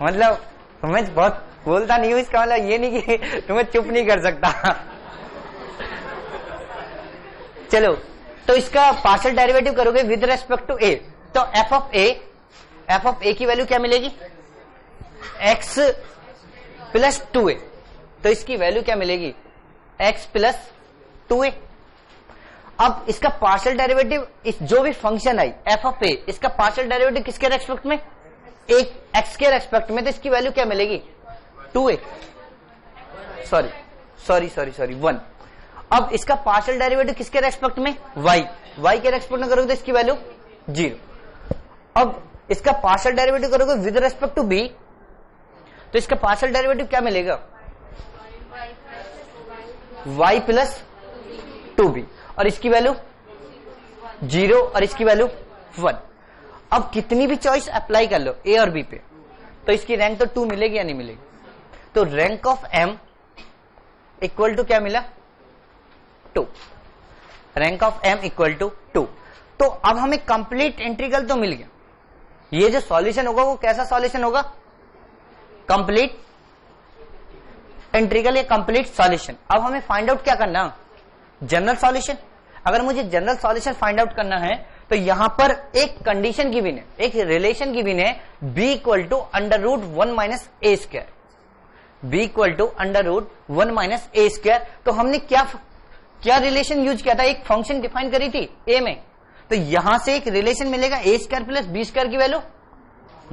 Speaker 1: मतलब तुम्हें बहुत बोलता नहीं हूं, इसका मतलब ये नहीं कि तुम्हें चुप नहीं कर सकता। चलो, तो इसका पार्शियल डेरिवेटिव करोगे विद रेस्पेक्ट टू ए, तो एफ ऑफ ए की वैल्यू क्या मिलेगी, एक्स प्लस 2a। तो इसकी वैल्यू क्या मिलेगी, x प्लस 2a। अब इसका पार्शियल डेरिवेटिव, इस जो भी फंक्शन आई एफ ऑफ ए, इसका पार्शियल डेरिवेटिव किसके रेस्पेक्ट में, एक x के रेस्पेक्ट में, तो इसकी वैल्यू क्या मिलेगी 2a, सॉरी 1। अब इसका पार्शियल डेरिवेटिव किसके रेस्पेक्ट में, y के रेस्पेक्ट में करोगे तो इसकी वैल्यू 0। अब इसका पार्शियल डेरिवेटिव करोगे विद रेस्पेक्ट टू b, तो इसका पार्शियल डेरिवेटिव क्या मिलेगा, y प्लस 2b, और इसकी वैल्यू 0 और इसकी वैल्यू 1। अब कितनी भी चॉइस अप्लाई कर लो a और b पे, तो इसकी रैंक तो 2 मिलेगी या नहीं मिलेगी। तो rank of m equal to क्या मिला 2, rank of m equal to 2। तो अब हमें कंप्लीट इंटीग्रल तो मिल गया। ये जो सॉल्यूशन होगा वो कैसा सॉल्यूशन होगा, कंप्लीट इंटीग्रल या कंप्लीट सॉल्यूशन। अब हमें फाइंड आउट क्या करना, जनरल सॉल्यूशन। अगर मुझे जनरल सॉल्यूशन फाइंड आउट करना है तो यहां पर एक कंडीशन की भी है, एक रिलेशन की भी है, b equal to under root 1 minus A square, b equal to under root 1 minus A square. तो हमने क्या रिलेशन यूज किया था, एक फंक्शन डिफाइन करी थी a में, तो यहां से एक रिलेशन मिलेगा a स्क्वायर प्लस बी स्क्वायर की वैल्यू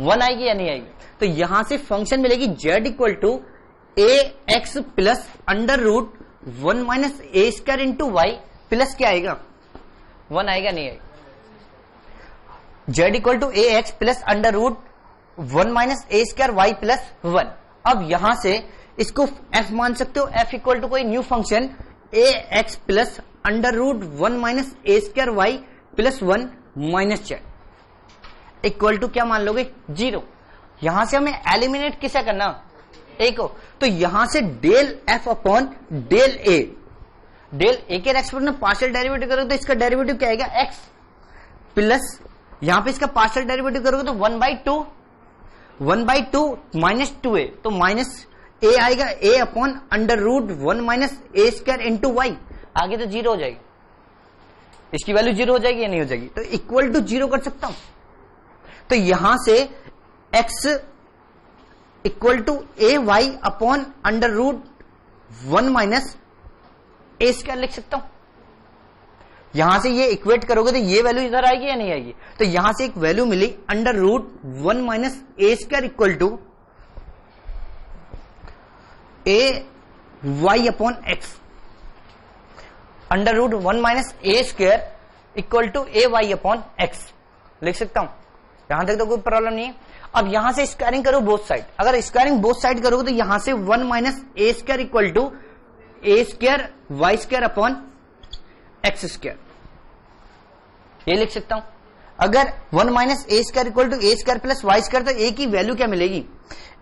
Speaker 1: 1 आएगी या नहीं आएगी। तो यहां से फंक्शन मिलेगी z equal to A x plus under root 1 minus A square into Y plus क्या आएगा 1 आएगा नहीं आएगा। z equal to A x plus under root 1 minus A square y plus 1। अब यहां से इसको f मान सकते हो, f इक्वल टू कोई new function a x plus under root 1 minus A square y plus 1 minus z equal to क्या मान लोगे 0। यहां से हमें एलिमिनेट किसे करना, ए को, तो यहां से del f upon del A के रेस्पेक्ट में पार्शियल डेरिवेटिव करोगे तो इसका डेरिवेटिव क्या आएगा x प्लस, यहां पे इसका पार्शियल डेरिवेटिव करोगे तो 1/2 1/2 -2a, तो माइनस a आएगा, a upon under root 1 minus a square into y, आगे तो 0 हो जाएगी, इसकी वैल्यू 0 हो जाएगी या नहीं हो जाएगी, तो इक्वल टू 0 कर सकता हूं। तो यहां से x equal to a y upon under root 1 minus A square लिख सकता हूं। यहां से ये इक्वेट करोगे तो ये वैल्यू इधर आएगी या नहीं आएगी, तो यहां से एक वैल्यू मिली under root 1 minus A square equal to a y upon x, under root 1 minus A square equal to a y upon x लिख सकता हूं। यहां तक तो कोई प्रॉब्लम नहीं है। अब यहां से स्क्वायरिंग करो बोथ साइड, अगर स्क्वायरिंग बोथ साइड करोगे तो यहां से 1 minus A square equal to a square y square upon x square, ये लिख सकता हूं। अगर 1 minus A square equal to a square plus Y square, तो ए की वैल्यू क्या मिलेगी,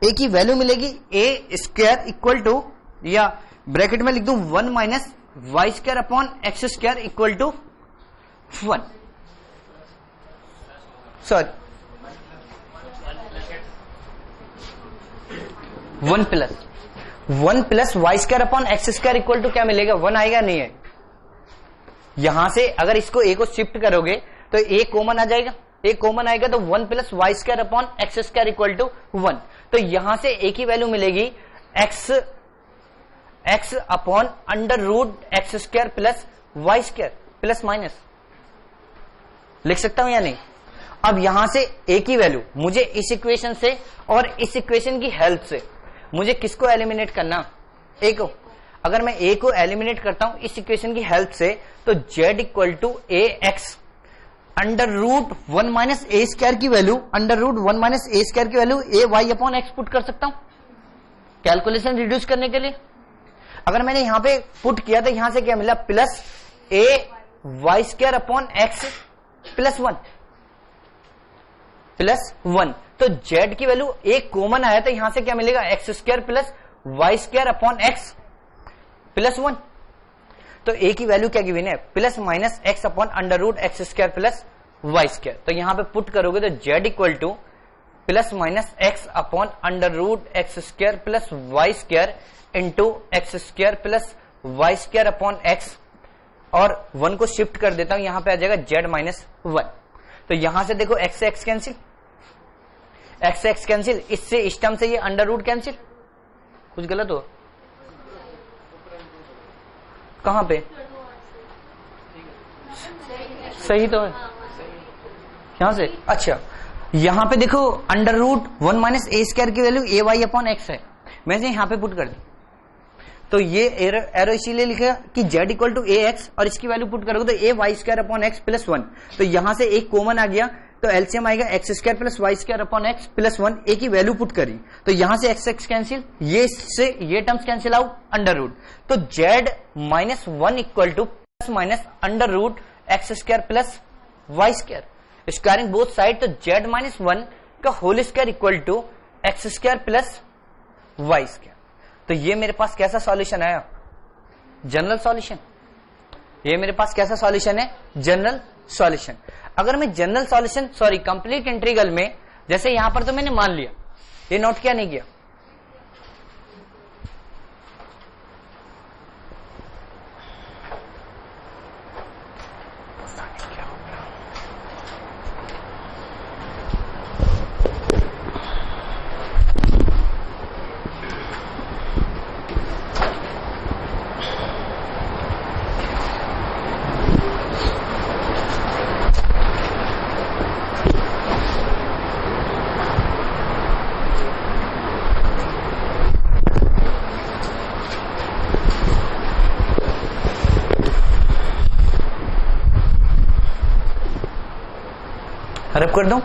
Speaker 1: ए की वैल्यू मिलेगी ए स्क्वायर इक्वल टू, या ब्रैकेट में लिख दूं 1 minus y square upon x square equal to 1, sorry 1 plus Y square upon x square equal to क्या मिलेगा, 1 आएगा नहीं है। यहां से अगर इसको ए को शिफ्ट करोगे तो ए कॉमन आ जाएगा, ए कॉमन आएगा तो 1 plus Y square upon x square equal to 1, तो यहां से ए की वैल्यू मिलेगी x upon under root x square plus Y square plus minus, लिख सकता हूं या नहीं। अब यहां से ए की वैल्यू मुझे इस इक्वेशन से और इस इक्वेशन की हेल्प से मुझे किसको एलिमिनेट करना, ए को। अगर मैं ए को एलिमिनेट करता हूं इस इक्वेशन की हेल्प से, तो z equal to A x under root 1 minus A square की वैल्यू, अंडर रूट 1 माइनस ए स्क्वायर की value a y upon x put कर सकता हूं कैलकुलेशन रिड्यूस करने के लिए। अगर मैंने यहां पे पुट किया तो यहां से क्या मिला, plus A Y square upon x plus 1, तो z की वैल्यू एक कॉमन आया तो यहां से क्या मिलेगा, x square plus Y square upon x plus 1, तो a की वैल्यू क्या गिवन है, plus minus x upon under root x square plus Y square, तो यहां पे पुट करोगे तो z equal to plus minus x upon under root x square plus Y square into x square plus Y square upon x, और 1 को shift कर देता हूं, यहां पे आ जाएगा z माइनस 1, तो यहां से देखो x से x कैंसिल, x से x कैंसिल, इससे इस टर्म से ये अंडर रूट कैंसिल, कुछ गलत हो कहां पे, सही तो है यहां से। अच्छा यहां पे देखो अंडर रूट 1 माइनस ए स्क्वायर की value a y upon x है, मैंने यहां पे पुट कर दी, तो ये एरो इसीलिए लिखा कि z equal to A X, और इसकी वैल्यू पुट करोगे तो A Y square upon x plus 1, तो यहां से एक कॉमन आ गया तो एलसीएम आएगा x square plus Y square upon x plus 1, a की वैल्यू पुट करी तो यहां से एक्स एक्स कैंसिल, ये से ये terms cancel out, under root, तो z minus 1 equal to plus minus under root x square plus Y square, squaring both side, तो z माइनस 1 का whole square equal to x square plus Y square. तो ये मेरे पास कैसा solution आया, general solution, ये मेरे पास कैसा सॉल्यूशन है, जनरल सॉल्यूशन। अगर मैं general solution sorry complete integral में, जैसे यहां पर तो मैंने मान लिया, ये नोट किया नहीं किया, रब कर दूं।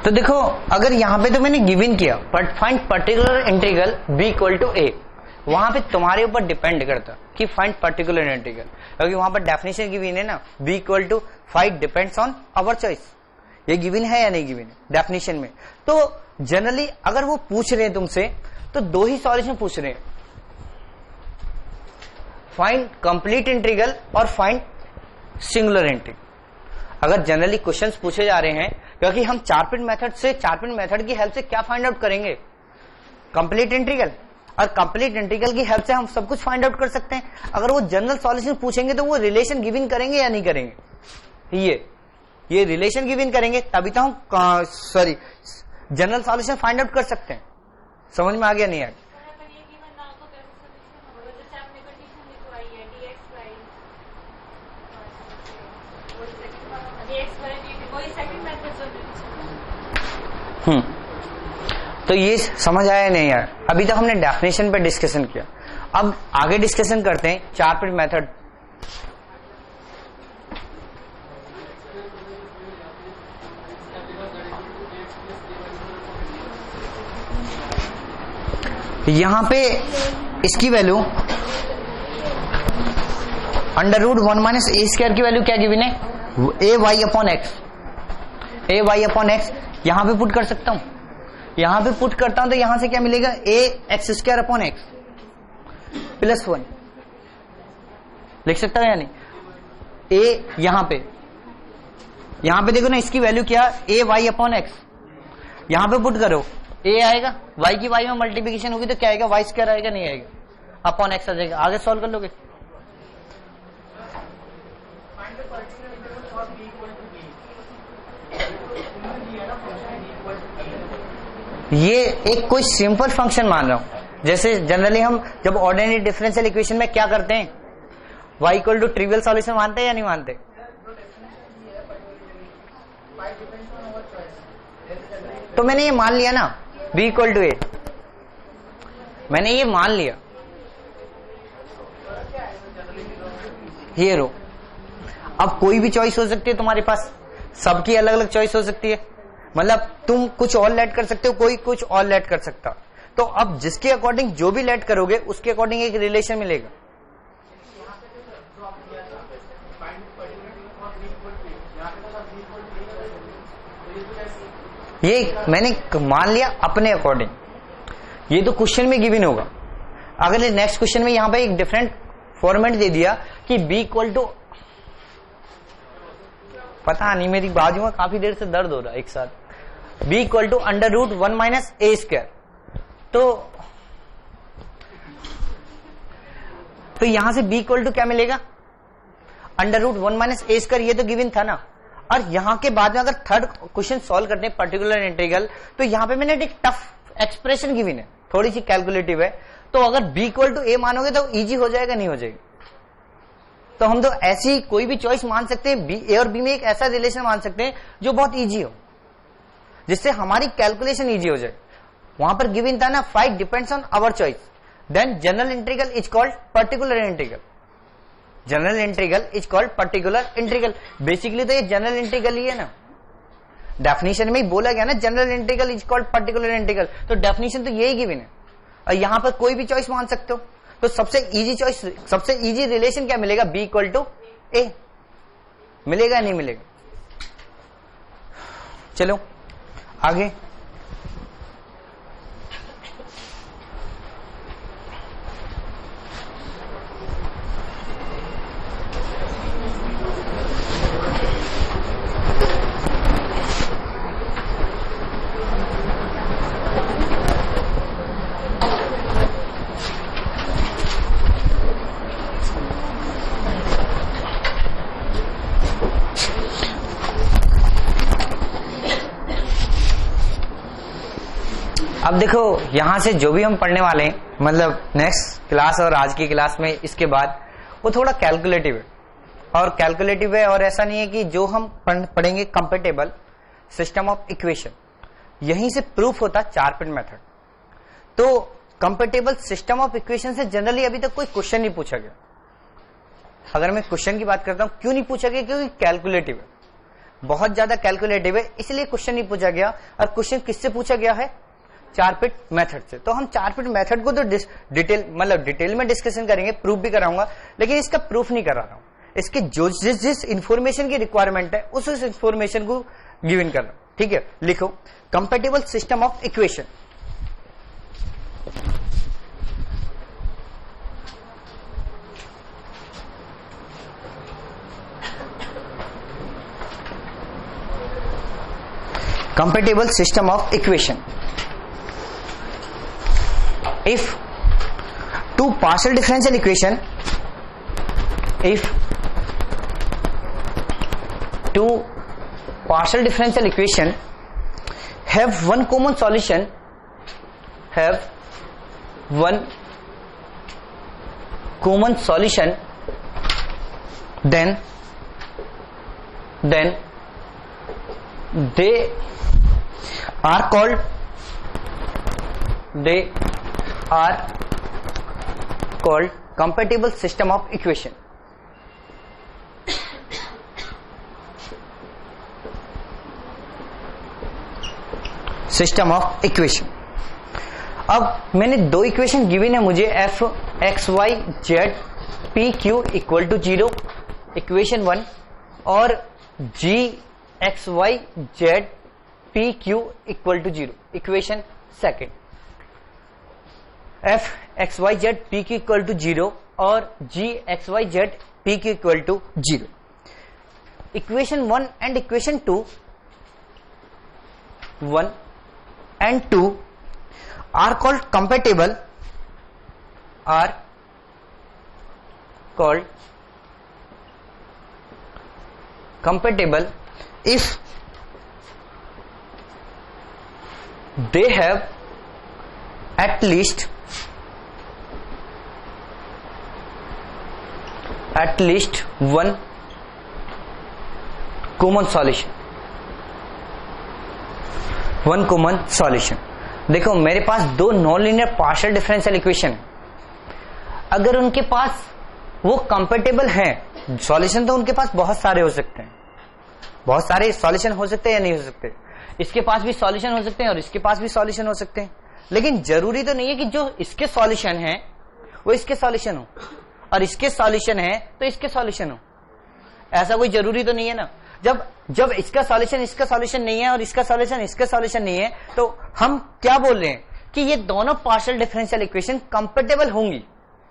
Speaker 1: तो देखो अगर यहां पे तो मैंने गिवन किया but find particular integral b equal to a, वहां पे तुम्हारे ऊपर डिपेंड करता कि फाइंड पर्टिकुलर इंटीग्रल, क्योंकि वहां पर डेफिनेशन गिवन है ना, b equal to find depends on our choice, ये गिवन है या नहीं गिवन है डेफिनेशन में। तो जनरली अगर वो पूछ रहे हैं तुमसे तो दो ही सॉल्यूशन पूछ रहे हैं, फाइंड कंप्लीट इंटीग्रल और फाइंड सिंगुलर इंटीग्रल। अगर जनरली क्वेश्चंस पूछे जा रहे हैं, क्योंकि हम चार पिन मेथड की हेल्प से क्या फाइंड आउट करेंगे, कंप्लीट इंटीग्रल, और कंप्लीट इंटीग्रल की हेल्प से हम सब कुछ फाइंड आउट कर सकते हैं। अगर वो जनरल सॉल्यूशन पूछेंगे तो वो रिलेशन गिवन करेंगे या नहीं करेंगे, ये रिलेशन गिवन करेंगे, तभी तो हम जनरल सॉल्यूशन फाइंड आउट कर सकते हैं। समझ में आ गया नहीं आया? तो ये समझ आया नहीं आया? अभी तक हमने डेफिनेशन पे डिस्कशन किया, अब आगे डिस्कशन करते हैं चार पिन मेथड। यहां पे इसकी वैल्यू √1 माइनस ए स्क्वायर की वैल्यू क्या गिवन है, ए वाई अपॉन एक्स। यहां पे पुट कर सकता हूं, यहां पे पुट करता हूं तो यहां से क्या मिलेगा, A x square upon x plus 1 लिख सकता है या नहीं। ए यहां पे देखो ना, इसकी वैल्यू क्या, ए वाई अपॉन एक्स। यहां पे पुट करो, ए आएगा, वाई की वाई में मल्टीप्लीकेशन होगी तो क्या आएगा, वाई स्क्वायर आएगा, नहीं आएगा, अपॉन एक्स आ जाएगा। आगे सॉल्व कर लोगे। ये एक कोई सिंपल फंक्शन मान रहा हूं, जैसे जनरली हम जब ऑर्डिनरी डिफरेंशियल इक्वेशन में क्या करते हैं, y equal to trivial solution मानते हैं या नहीं मानते? तो मैंने ये मान लिया ना, b इक्वल टू a, मैंने ये मान लिया, ये रो। अब कोई भी चॉइस हो सकती है तुम्हारे पास, सबकी अलग अलग चॉइस हो सकती है, मतलब तुम कुछ और लेट कर सकते हो, कोई कुछ और लेट कर सकता। तो अब जिसके अकॉर्डिंग जो भी लेट करोगे उसके अकॉर्डिंग एक रिलेशन मिलेगा। ये मैंने मान लिया अपने अकॉर्डिंग, ये तो क्वेश्चन में गिवन होगा। अगर नेक्स्ट क्वेश्चन में यहां पे एक डिफरेंट फॉर्मेट दे दिया कि b इक्वल टू, पता नहीं मेरी बाजू में काफी देर से दर्द हो रहा है एक साथ, b equal to √1 minus A square, तो यहां से b इक्वल टू क्या मिलेगा, √1 माइनस ए स्क्वायर, ये तो गिवन था ना। और यहां के बाद में अगर थर्ड क्वेश्चन सॉल्व करते हैं पर्टिकुलर इंटीग्रल, तो यहां पे मैंने एक टफ एक्सप्रेशन गिवन है, थोड़ी सी कैलकुलेटिव है, तो अगर b इक्वल टू ए मानोगे तो इजी हो जाएगा, नहीं हो जाएगा। तो हम तो ऐसी कोई भी चॉइस मान सकते हैं, ए और बी में एक ऐसा रिलेशन मान सकते हैं जो बहुत इजी हो, जिससे हमारी कैलकुलेशन इजी हो जाए। वहां पर गिवन था ना, five depends on our choice, then general integral is called particular integral. General integral is called particular integral. Basically तो ये जनरल इंटीग्रल ही है ना, डेफिनेशन में ही बोला गया ना, general integral is called particular integral, तो डेफिनेशन तो यही गिवन है। और यहां पर कोई भी चॉइस मान सकते हो, तो सबसे इजी चॉइस, सबसे इजी रिलेशन क्या मिलेगा, b इक्वल टू ए मिलेगा, नहीं मिलेगा। चलो आगे, अब देखो यहां से जो भी हम पढ़ने वाले हैं, मतलब नेक्स्ट क्लास और आज की क्लास में इसके बाद, वो थोड़ा कैलकुलेटिव है। और कैलकुलेटिव है, और ऐसा नहीं है कि जो हम पढ़ेंगे कंपेटेबल सिस्टम ऑफ इक्वेशन, यहीं से प्रूफ होता चार पिन मेथड। तो कंपेटेबल सिस्टम ऑफ इक्वेशन से जनरली अभी तक कोई क्वेश्चन नहीं पूछा गया। अगर मैं क्वेश्चन की बात करता हूं, क्यों नहीं पूछा गया, क्योंकि कैलकुलेटिव है, बहुत ज्यादा कैलकुलेटिव है, इसलिए क्वेश्चन नहीं पूछा गया। और क्वेश्चन किससे पूछा गया है, चार पिट मेथड से। तो हम चार पिट मेथड को तो डिटेल में डिस्कशन करेंगे, प्रूफ भी कराऊंगा, लेकिन इसका प्रूफ नहीं करा रहा हूं। इसके जो जिस इंफॉर्मेशन की रिक्वायरमेंट है उस इंफॉर्मेशन को गिवन कर रहा हूं। ठीक है, लिखो compatible system of equation. compatible system of equation. If two partial differential equation, if two partial differential equation have one common solution, have one common solution, then they are called compatible system of equation. System of equation. अब मैंने दो equation given है मुझे, F X Y Z P Q equal to 0 equation 1, और G X Y Z P Q equal to 0 equation 2. F X Y Z P Q equal to 0 और G X Y Z P Q equal to 0. Equation 1 and equation 2 1 and 2 are called compatible if they have at least one common solution. One common solution. देखो मेरे पास दो non linear partial differential equation है. अगर उनके पास वो compatible हैं, solution तो उनके पास बहुत सारे हो सकते हैं, बहुत सारे सॉल्यूशन हो सकते हैं या नहीं हो सकते. इसके पास भी सॉल्यूशन हो सकते हैं और इसके पास भी सॉल्यूशन हो सकते हैं, लेकिन जरूरी तो नहीं है कि जो इसके सॉल्यूशन है वो इसके सॉल्यूशन हो और इसके सॉल्यूशन है तो इसके सॉल्यूशन हो. ऐसा कोई जरूरी तो नहीं है ना. जब इसका सॉल्यूशन नहीं है और इसका सॉल्यूशन नहीं है, तो हम क्या बोल रहे हैं कि ये दोनों पार्शियल डिफरेंशियल इक्वेशन कंपेटेबल होंगी.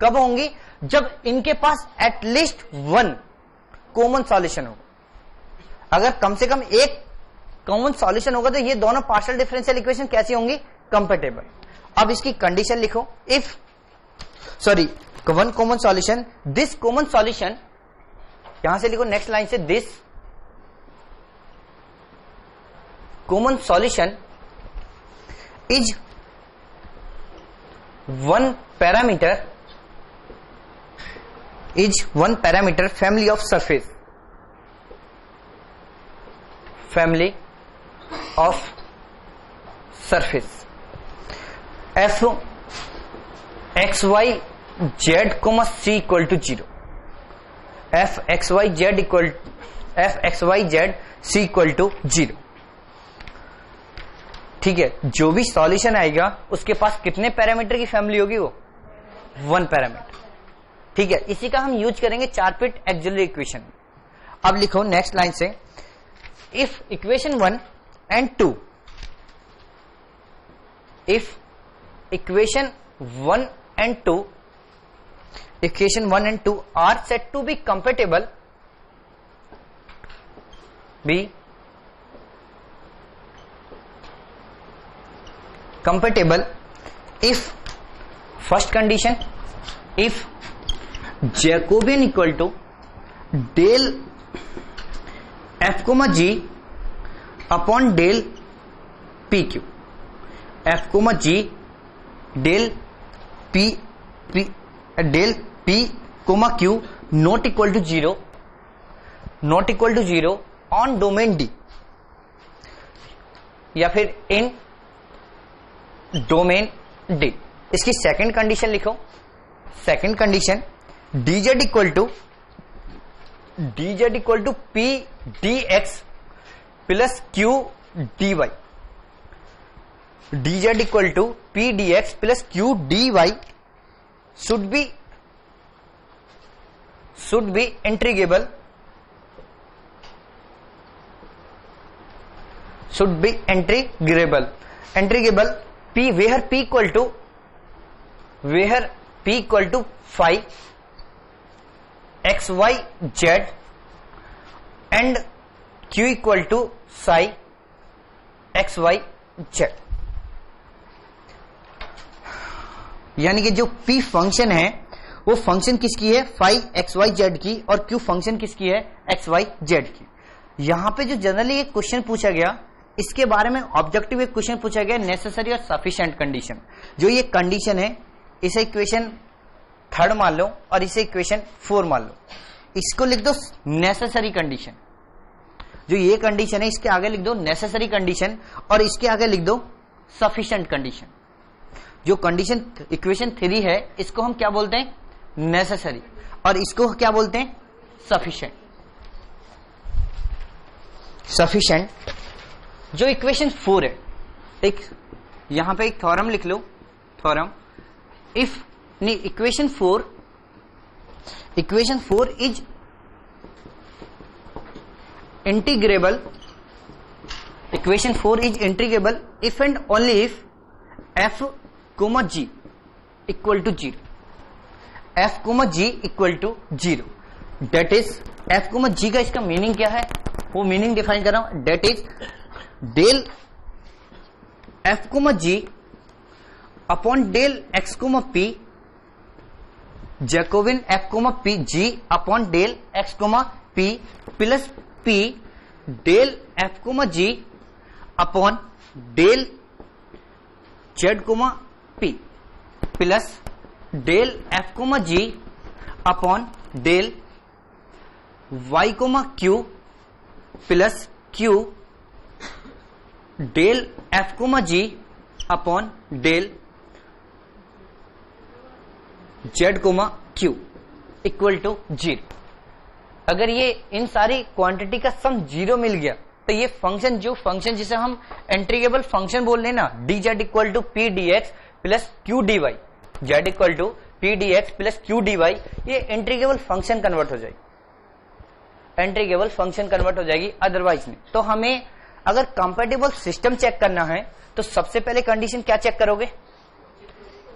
Speaker 1: कब होंगी? जब इनके पास एटलीस्ट वन कॉमन सॉल्यूशन होगा. अगर कम से कम एक कॉमन सॉल्यूशन होगा तो ये दोनों पार्शियल डिफरेंशियल इक्वेशन कैसी होंगी? कंपेटेबल. अब इसकी कंडीशन लिखो. One common solution, this common solution, यहां से लिखो नेक्स्ट लाइन से, this common solution is one parameter family of surface f x y z comma c equal to 0. f x y z c equal to 0. ठीक है. जो भी solution आएगा उसके पास कितने पैरामीटर की फैमिली होगी? वो वन पैरामीटर. ठीक है. इसी का हम यूज करेंगे 4 फिट एक्सिलरी इक्वेशन. अब लिखो नेक्स्ट लाइन से, if equation 1 and 2, if equation 1 and 2 are set to be compatible, if first condition, if Jacobian equal to del f comma g upon del pq, f comma g del p comma q not equal to 0 on domain D, या फिर in domain d. इसकी second condition लिखो. Second condition, dz equal to p dx plus q dy. dz equal to p dx plus q dy should be integrable p where p equal to phi x y z and q equal to psi x Y z, यानी कि जो P function है वो function किसकी है, five X Y Z की, और Q function किसकी है, एक्स वाई जेड की। यहां पे जो जनरली एक क्वेश्चन पूछा गया, इसके बारे में ऑब्जेक्टिव एक क्वेश्चन पूछा गया, नेसेसरी और सफिशिएंट कंडीशन। जो ये कंडीशन है इसे इक्वेशन 3 मान लो और इसे इक्वेशन 4 मान लो। इसको लिख दो नेसेसरी कंडीशन, जो ये कंडीशन है इसके आगे लिख दो नेसेसरी कंडीशन, और इसके आगे लिख दो सफिशिएंट कंडीशन। जो कंडीशन इक्वेशन 3 है इसको हम क्या बोलते हैं, नेसेसरी, और इसको क्या बोलते हैं, सफिशिएंट। सफिशिएंट जो इक्वेशन 4 है, एक यहां पे एक थ्योरम लिख लो, theorem if equation 4 is integrable, equation 4 is integrable if and only if f, g equal to 0, f, g equal to 0। That is f, g का इसका मीनिंग क्या है, वो मीनिंग डिफाइन कर रहा हूं। That is del f, g upon del x, p Jacobian f, p g upon del x, p plus p del f, g upon del z, p plus del f, g upon del y, q plus q del f, g upon del z, q equal to 0। अगर ये इन सारी quantity का सम 0 मिल गया तो ये function, जो function जिसे हम इंटीग्रेबल फंक्शन बोल रहे हैं ना, d z equal to p d x plus q d y, Z equal to p d x plus q d y, ये इंटीग्रेबल फंक्शन कन्वर्ट हो जाएगी, इंटीग्रेबल फंक्शन कन्वर्ट हो जाएगी, अदरवाइज नहीं। तो हमें अगर कंपैटिबल सिस्टम चेक करना है तो सबसे पहले कंडीशन क्या चेक करोगे,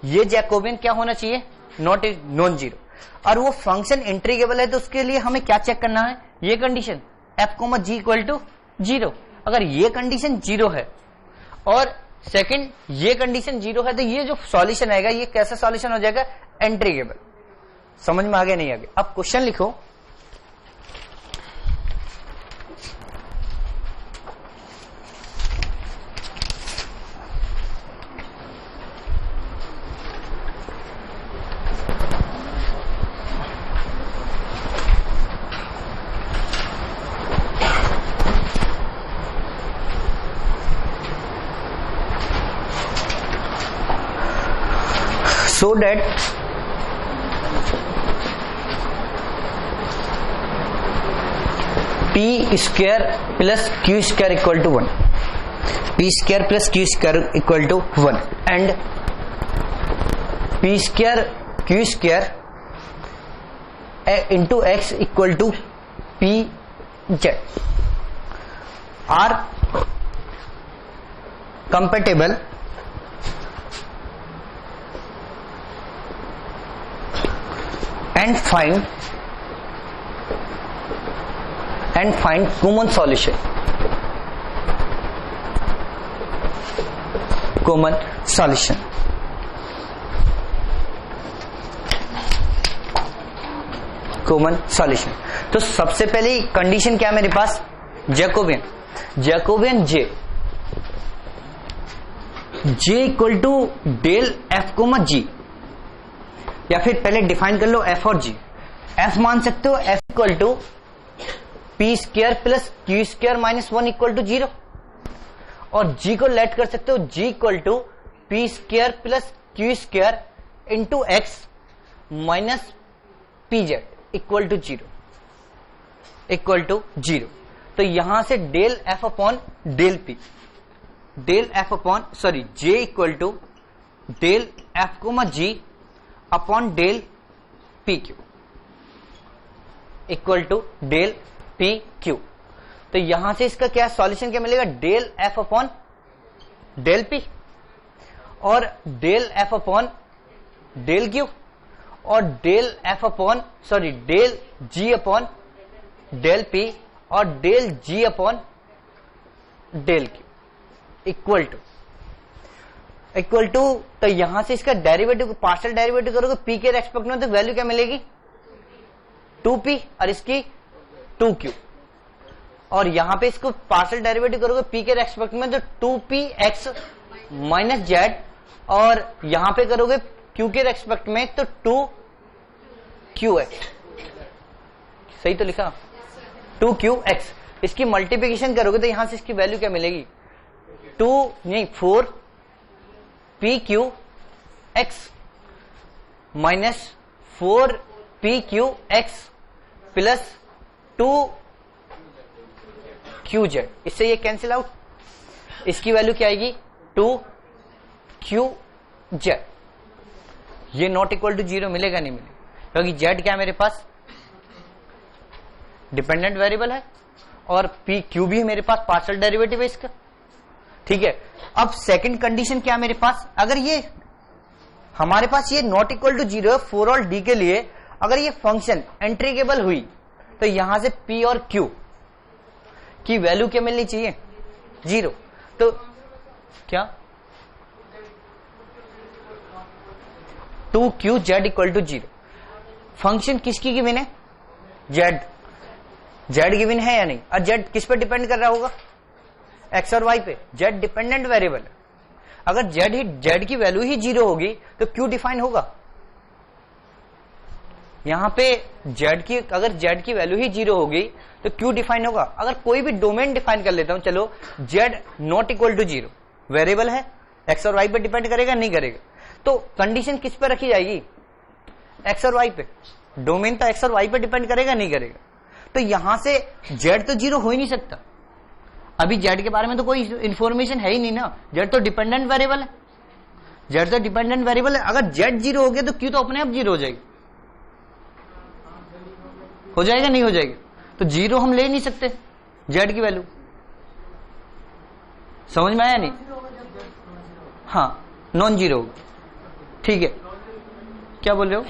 Speaker 1: ये जैकोबियन क्या होना चाहिए, नॉट नॉन जीरो, और वो फंक्शन इंटीग्रेबल है तो उसके लिए हमें क्या चेक करना है, ये condition f, g equal to 0। अगर ये कंडीशन 0 है और सेकंड ये कंडीशन 0 है तो ये जो सॉल्यूशन आएगा ये कैसा सॉल्यूशन हो जाएगा, इंटीग्रेबल। समझ में आ गया नहीं आ गया? अब क्वेश्चन लिखो, so that p square plus q square equal to 1, p square plus q square equal to 1 and p square q square into x equal to p z are compatible and find common solution, common solution। Common solution. तो सबसे पहले condition क्या मेरे पास, Jacobian, Jacobian J equal to del F comma G, या फिर पहले define कर लो एफ और जी। एफ मान सकते हो F equal to P square plus Q square minus 1 equal to 0, और जी को लेट कर सकते हो G equal to P square plus Q square into X minus P Z equal to 0, equal to 0। तो यहां से del F upon del P, del F upon sorry J equal to del F comma G upon del P Q equal to del P Q. तो यहां से इसका क्या solution क्या मिलेगा, del F upon del P और del F upon del Q और del F upon sorry del G upon del P और del G upon del Q. Equal to तो यहां से इसका डेरिवेटिव पार्शियल डेरिवेटिव करोगे पी के रेस्पेक्ट में तो वैल्यू क्या मिलेगी 2p और इसकी 2q और यहां पे इसको पार्शियल डेरिवेटिव करोगे पी के रेस्पेक्ट में तो 2px माइनस जेड और यहां पे करोगे q के रेस्पेक्ट में तो 2qx सही तो लिखा 2qx इसकी मल्टीप्लिकेशन करोगे तो यहां से इसकी वैल्यू क्या मिलेगी 4pqx minus 4pqx plus 2qz इससे ये कैंसिल आउट इसकी वैल्यू क्या आएगी 2qz ये नॉट इक्वल टू 0 मिलेगा नहीं मिलेगा क्योंकि z क्या है मेरे पास डिपेंडेंट वेरिएबल है और पी क्यू भी मेरे पास पार्शियल डेरिवेटिव है इसका ठीक है। अब सेकंड कंडीशन क्या मेरे पास अगर ये हमारे पास ये नॉट इक्वल टू 0 है फॉर ऑल डी के लिए अगर ये फंक्शन इंटीग्रेबल हुई तो यहां से p और q की वैल्यू क्या मिलनी चाहिए 0 तो क्या 2qz इक्वल टू 0 फंक्शन किसकी गिवन है z गिवन है या नहीं और z किस पे डिपेंड कर रहा होगा x और y पे z डिपेंडेंट वेरिएबल है अगर z की वैल्यू ही 0 होगी तो q डिफाइन होगा यहां पे अगर z की वैल्यू ही 0 होगी तो q डिफाइन होगा अगर कोई भी डोमेन डिफाइन कर लेता हूं चलो z not equal to 0 variable है x और y पे डिपेंड करेगा नहीं करेगा तो कंडीशन किस पे रखी जाएगी x और y पे डोमेन तो x और y पे डिपेंड करेगा नहीं करेगा तो यहां से z तो 0 हो ही नहीं सकता अभी z के बारे में तो कोई इंफॉर्मेशन है ही नहीं ना z तो डिपेंडेंट वेरिएबल है z तो डिपेंडेंट वेरिएबल है अगर z 0 हो गया तो q तो अपने आप 0 हो जाएगा नहीं हो जाएगा तो 0 हम ले नहीं सकते z की वैल्यू समझ में आया नहीं हाँ नॉन जीरो ठीक है क्या बोल रहे हो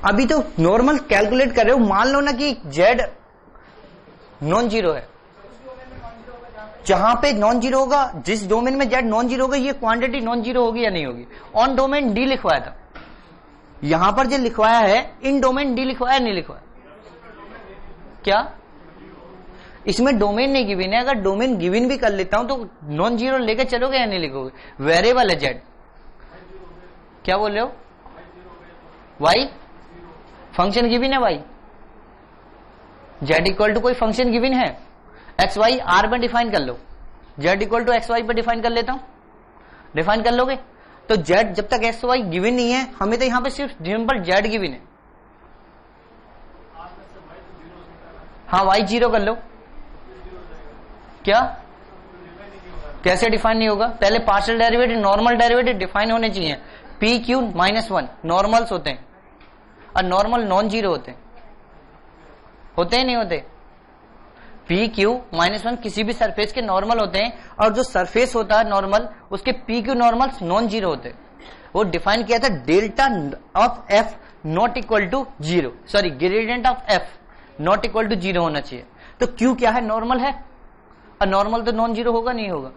Speaker 1: अभी तो नॉर्मल कैलकुलेट कर रहे हो मान लो ना कि z नॉन जीरो है जहां पे नॉन जीरो होगा जिस डोमेन में z नॉन जीरो होगा ये क्वांटिटी नॉन जीरो होगी या नहीं होगी ऑन डोमेन डी लिखवाया था यहां पर जो लिखवाया है इन डोमेन डी लिखवाया नहीं लिखवाया क्या इसमें डोमेन नहीं गिवन है अगर डोमेन गिवन भी कर लेता हूं तो नॉन जीरो लेकर चलोगे या नहीं लिखोगे वेरिएबल है z क्या बोल रहे हो y फंक्शन गिवन है y z इक्वल टू कोई फंक्शन गिवन है एक्स वाई आर में डिफाइन कर लो z equal to x y पर डिफाइन कर लेता हूं डिफाइन कर लोगे तो z जब तक एक्स वाई गिवन नहीं है हमें तो यहां पे सिर्फ सिंपल z गिवन है हाँ y 0 कर लो क्या कैसे डिफाइन नहीं होगा पहले partial derivative normal derivative define होने चाहिए पी क्यू -1 नॉर्मल्स होते हैं और नॉर्मल नॉन जीरो होते हैं नहीं होते पी क्यू -1 किसी भी सरफेस के नॉर्मल होते हैं और जो सरफेस होता है नॉर्मल उसके p q normals non zero होते हैं वो डिफाइन किया था delta of f not equal to 0 sorry gradient of f not equal to 0 होना चाहिए तो क्यू क्या है नॉर्मल है और नॉर्मल तो नॉन जीरो होगा नहीं होगा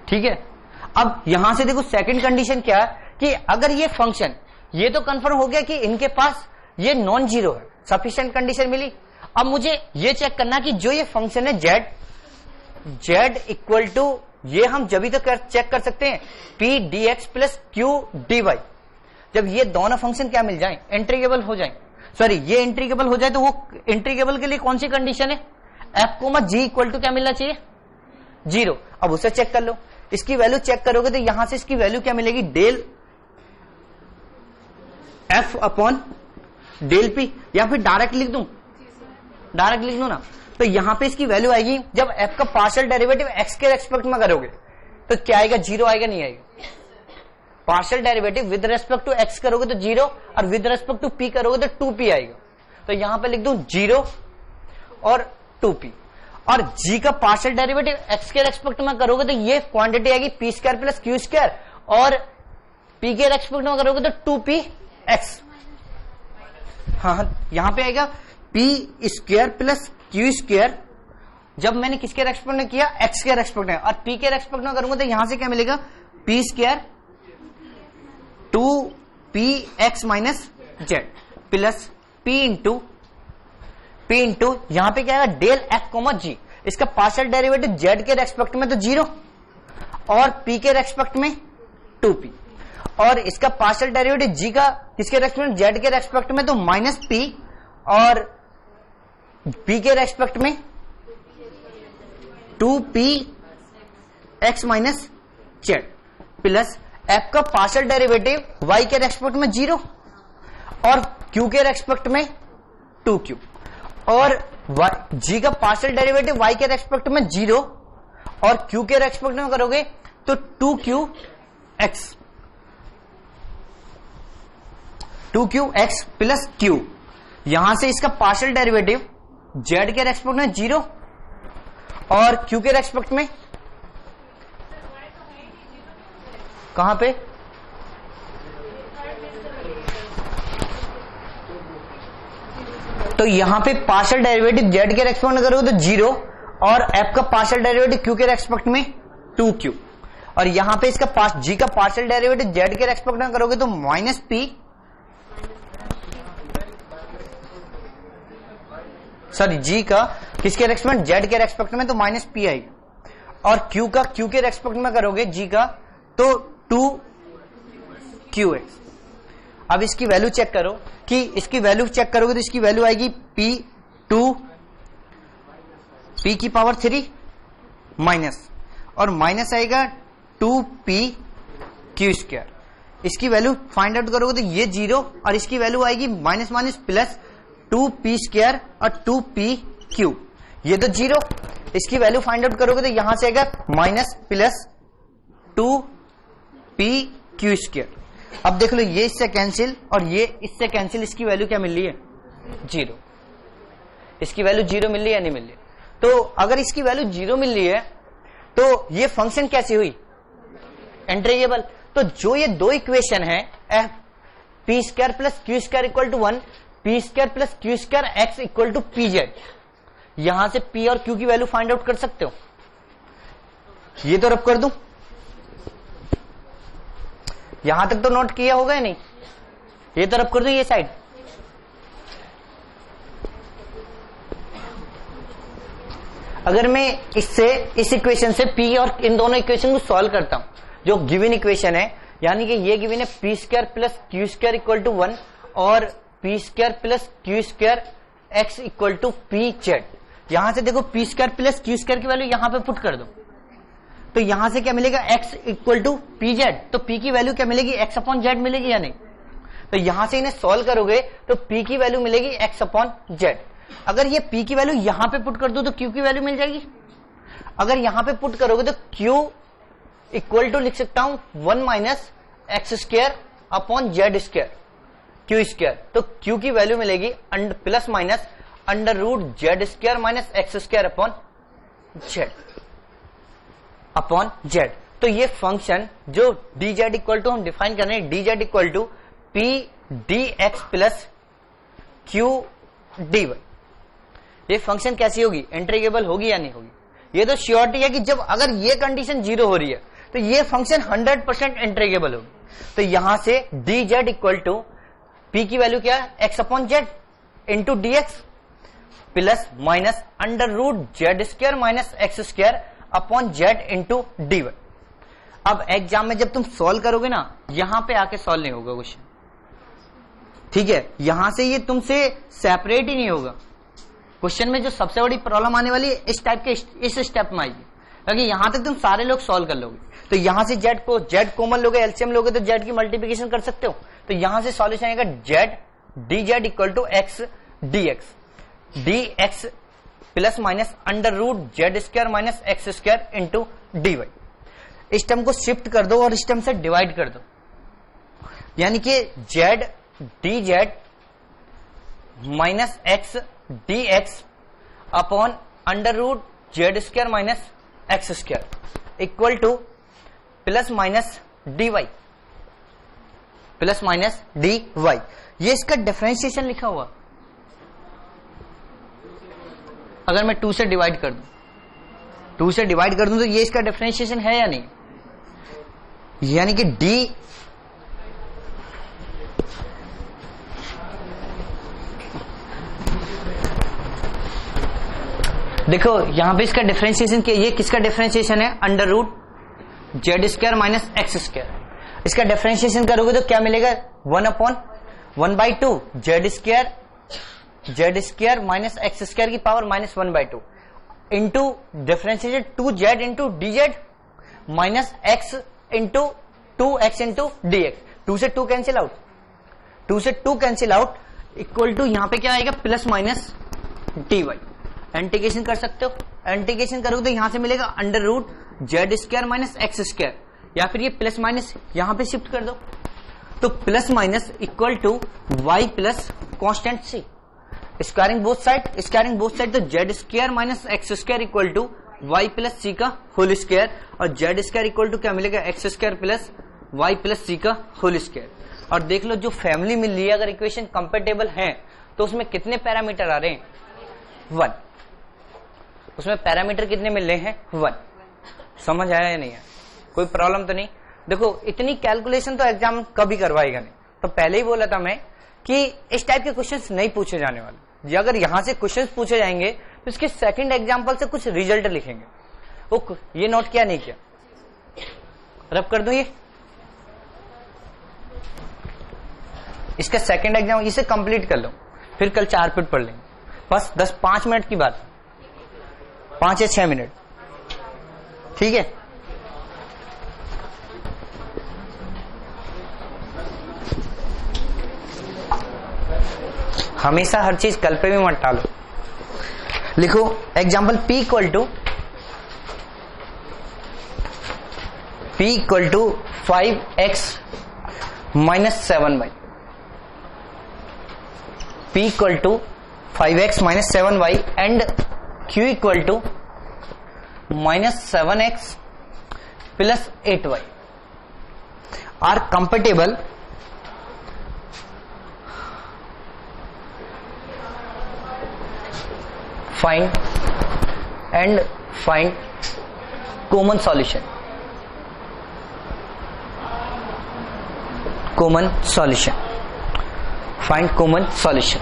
Speaker 1: ठीक है। अब यहां से देखो सेकंड कंडीशन क्या है कि अगर ये फंक्शन ये तो कंफर्म हो गया कि इनके पास ये नॉन जीरो है सफिशिएंट कंडीशन मिली अब मुझे ये चेक करना कि जो ये फंक्शन है z इक्वल टू ये हम जब तक चेक कर सकते हैं p dx plus q dy जब ये दोनों फंक्शन क्या मिल जाए इंटीग्रेबल हो जाए सॉरी ये इंटीग्रेबल हो जाए तो वो इंटीग्रेबल के लिए कौन सी कंडीशन है f g इक्वल टू क्या मिलना चाहिए 0 अब उसे चेक कर लो इसकी वैल्यू चेक करोगे तो यहां से इसकी वैल्यू क्या मिलेगी del f upon del p या फिर डायरेक्ट लिख दूं ना तो यहां पे इसकी वैल्यू आएगी जब f का पार्शियल डेरिवेटिव x के रेस्पेक्ट में करोगे तो क्या आएगा 0 आएगा नहीं आएगा partial derivative with respect to x करोगे तो 0 और विद रेस्पेक्ट टू p करोगे तो 2p आएगा तो यहां पे लिख दूं 0 और 2p और g का पार्शियल डेरिवेटिव x के रेस्पेक्ट में करोगे तो ये क्वांटिटी आएगी p square plus q square और p के रेस्पेक्ट में करोगे तो 2px हाँ यहां पे आएगा p square plus q square जब मैंने किसके रेस्पेक्ट में किया, एक्स के रेस्पेक्ट में, और पी के रेस्पेक्ट में करूंगा तो यहां से क्या मिलेगा, P square 2px minus Z plus P into यहां पे क्या आएगा, डेल एफ कोमा जी, इसका पार्शियल डेरिवेटिव जेड के रेस्पेक्ट में तो 0 और पी के रेस्पेक्ट में 2p, और इसका पार्शियल डेरिवेटिव जी का किसके रेस्पेक्ट में, जेड के रेस्पेक्ट में तो माइनस पी, और पी के रेस्पेक्ट में 2px minus Z plus F का पार्शियल डेरिवेटिव y के रेस्पेक्ट में 0 और q के रेस्पेक्ट में 2q, और g का पार्शियल डेरिवेटिव y के रेस्पेक्ट में 0 और q के रेस्पेक्ट में करोगे तो 2qx प्लस q, यहां से इसका पार्शियल डेरिवेटिव z के रेस्पेक्ट में 0 और q के रेस्पेक्ट में कहां पे, तो यहां पे पार्शियल डेरिवेटिव z के रेस्पेक्ट में करोगे तो 0 और f का पार्शियल डेरिवेटिव q के रेस्पेक्ट में 2q, और यहां पे इसका g का पार्शियल डेरिवेटिव z के रेस्पेक्ट में करोगे तो माइनस p, सॉरी g का किसके रेस्पेक्ट में, z के रेस्पेक्ट में तो माइनस p आएगा, और q का q के रेस्पेक्ट में करोगे g का तो 2qx। अब इसकी वैल्यू चेक करो कि इसकी वैल्यू चेक करोगे तो इसकी वैल्यू आएगी p की पावर 3 माइनस, और माइनस आएगा 2pq²। इसकी वैल्यू फाइंड आउट करोगे तो ये 0 और इसकी वैल्यू आएगी माइनस माइनस प्लस 2p² और 2pq, ये तो 0, इसकी वैल्यू फाइंड आउट करोगे तो यहां से आएगा माइनस प्लस 2pq²। अब देख लो ये इससे कैंसिल और ये इससे कैंसिल, इसकी वैल्यू क्या मिल रही है, 0, इसकी वैल्यू 0 मिल रही है या नहीं मिल रही है, तो अगर इसकी वैल्यू 0 मिल रही है तो ये फंक्शन कैसी हुई, इंटीग्रेबल। तो जो ये दो इक्वेशन है f p² plus q² equal to 1, p² plus q² x equal to pz, यहां से p और q की वैल्यू फाइंड आउट कर सकते हो। ये तो रब कर दूं, यहां तक तो नोट किया होगा या नहीं, ये तो रब कर दूं ये साइड, अगर मैं इससे इस इक्वेशन से p और इन दोनों इक्वेशन को सॉल्व करता हूं, जो गिवन इक्वेशन है, यानी कि ये गिवन है p² plus q² equal to 1 और p² plus q² x equal to pz, यहां से देखो p² प्लस q² की वैल्यू यहां पे पुट कर दो तो यहां से क्या मिलेगा, x इक्वल टू pz, तो p की वैल्यू क्या मिलेगी, x अपॉन z मिलेगी या नहीं, तो यहां से इन्हें सॉल्व करोगे तो p की वैल्यू मिलेगी x अपॉन z। अगर ये p की वैल्यू यहां पे पुट कर दो तो q की वैल्यू मिल जाएगी, अगर यहां पे पुट करोगे तो q इक्वल टू लिख सकता हूं 1 minus x² upon z² q², तो q की वैल्यू मिलेगी plus minus √z² minus x² upon z। तो ये फंक्शन जो dz इक्वल टू हम डिफाइन कर रहे हैं, dz equal to p dx plus q dy, ये फंक्शन कैसी होगी, इंटीग्रेबल होगी या नहीं होगी। ये तो श्योरिटी है कि जब अगर ये कंडीशन 0 हो रही है तो ये फंक्शन 100% इंटीग्रेबल होगी। तो यहां से dz इक्वल टू p की वैल्यू क्या है, x upon z into dx plus minus √z² minus x² upon z into dy। अब एग्जाम में जब तुम सॉल्व करोगे ना, यहां पे आके सॉल्व नहीं होगा क्वेश्चन, ठीक है, यहां से ये तुमसे सेपरेट ही नहीं होगा। क्वेश्चन में जो सबसे बड़ी प्रॉब्लम आने वाली है इस टाइप के इस स्टेप में आएगी, क्योंकि यहां तक तुम सारे लोग सॉल्व कर लोगे, तो यहां से z को z कॉमन लोगे, एलसीएम लोगे तो z की मल्टीप्लिकेशन कर सकते हो, तो यहां से सॉल्यूशन आएगा z dz equal to x dx dx plus minus √z² minus x² into dy। इस टर्म को शिफ्ट कर दो और इस टर्म से डिवाइड कर दो, यानी कि z dz minus x dx upon √z² minus x² equal to plus minus dy plus minus dy। ये इसका डिफरेंशिएशन लिखा हुआ, अगर मैं 2 से डिवाइड कर दूं 2 से डिवाइड कर दूं तो ये इसका डिफरेंशिएशन है या नहीं, यानी कि डी देखो यहां पे इसका डिफरेंशिएशन क्या, ये किसका डिफरेंशिएशन है, under root Z square minus x square. इसका डिफरेंशिएशन करोगे तो क्या मिलेगा, 1/1/2 Z square minus x square की power minus 1/2 into differentiation 2z into dz minus x into 2x into dx। 2 से 2 कैंसिल आउट, 2 से 2 कैंसिल आउट इक्वल टू यहां पे क्या आएगा, प्लस माइनस dy। इंटीग्रेशन कर सकते हो, इंटीग्रेशन करोगे तो यहां से मिलेगा under root Z square minus x square, या फिर ये प्लस माइनस यहां पे शिफ्ट कर दो तो plus minus equal to Y plus constant C. Squaring both side तो Z square minus x square equal to Y plus C का होल स्क्वायर, और जेड स्क्वायर इक्वल टू क्या मिलेगा, x square plus Y plus C का whole square. और देख लो जो family मिल रही है, अगर इक्वेशन कंपेटेबल है तो उसमें कितने पैरामीटर आ रहे हैं, 1। उसमें पैरामीटर कितने मिल रहे हैं, 1। समझ आया या नहीं है, कोई प्रॉब्लम तो नहीं। देखो इतनी कैलकुलेशन तो एग्जाम कभी करवाएगा नहीं, तो पहले ही बोला था मैं कि इस टाइप के क्वेश्चंस नहीं पूछे जाने वाले। अगर यहां से क्वेश्चंस पूछे जाएंगे तो इसके सेकंड एग्जांपल से कुछ रिजल्ट लिखेंगे। वो ये नोट किया नहीं किया, रब कर दो ये, इसका सेकंड एग्जाम इसे कंप्लीट कर लो, फिर कल 4 फिट पढ़ लेंगे। बस 5 मिनट की बात, 5 या 6 मिनट, ठीक है। हमेशा हर चीज कल पे भी मत टालो। लिखो example P equal to 5x minus 7y। P equal to 5x minus 7y and Q equal to minus 7x plus 8y are compatible find common solution। find common solution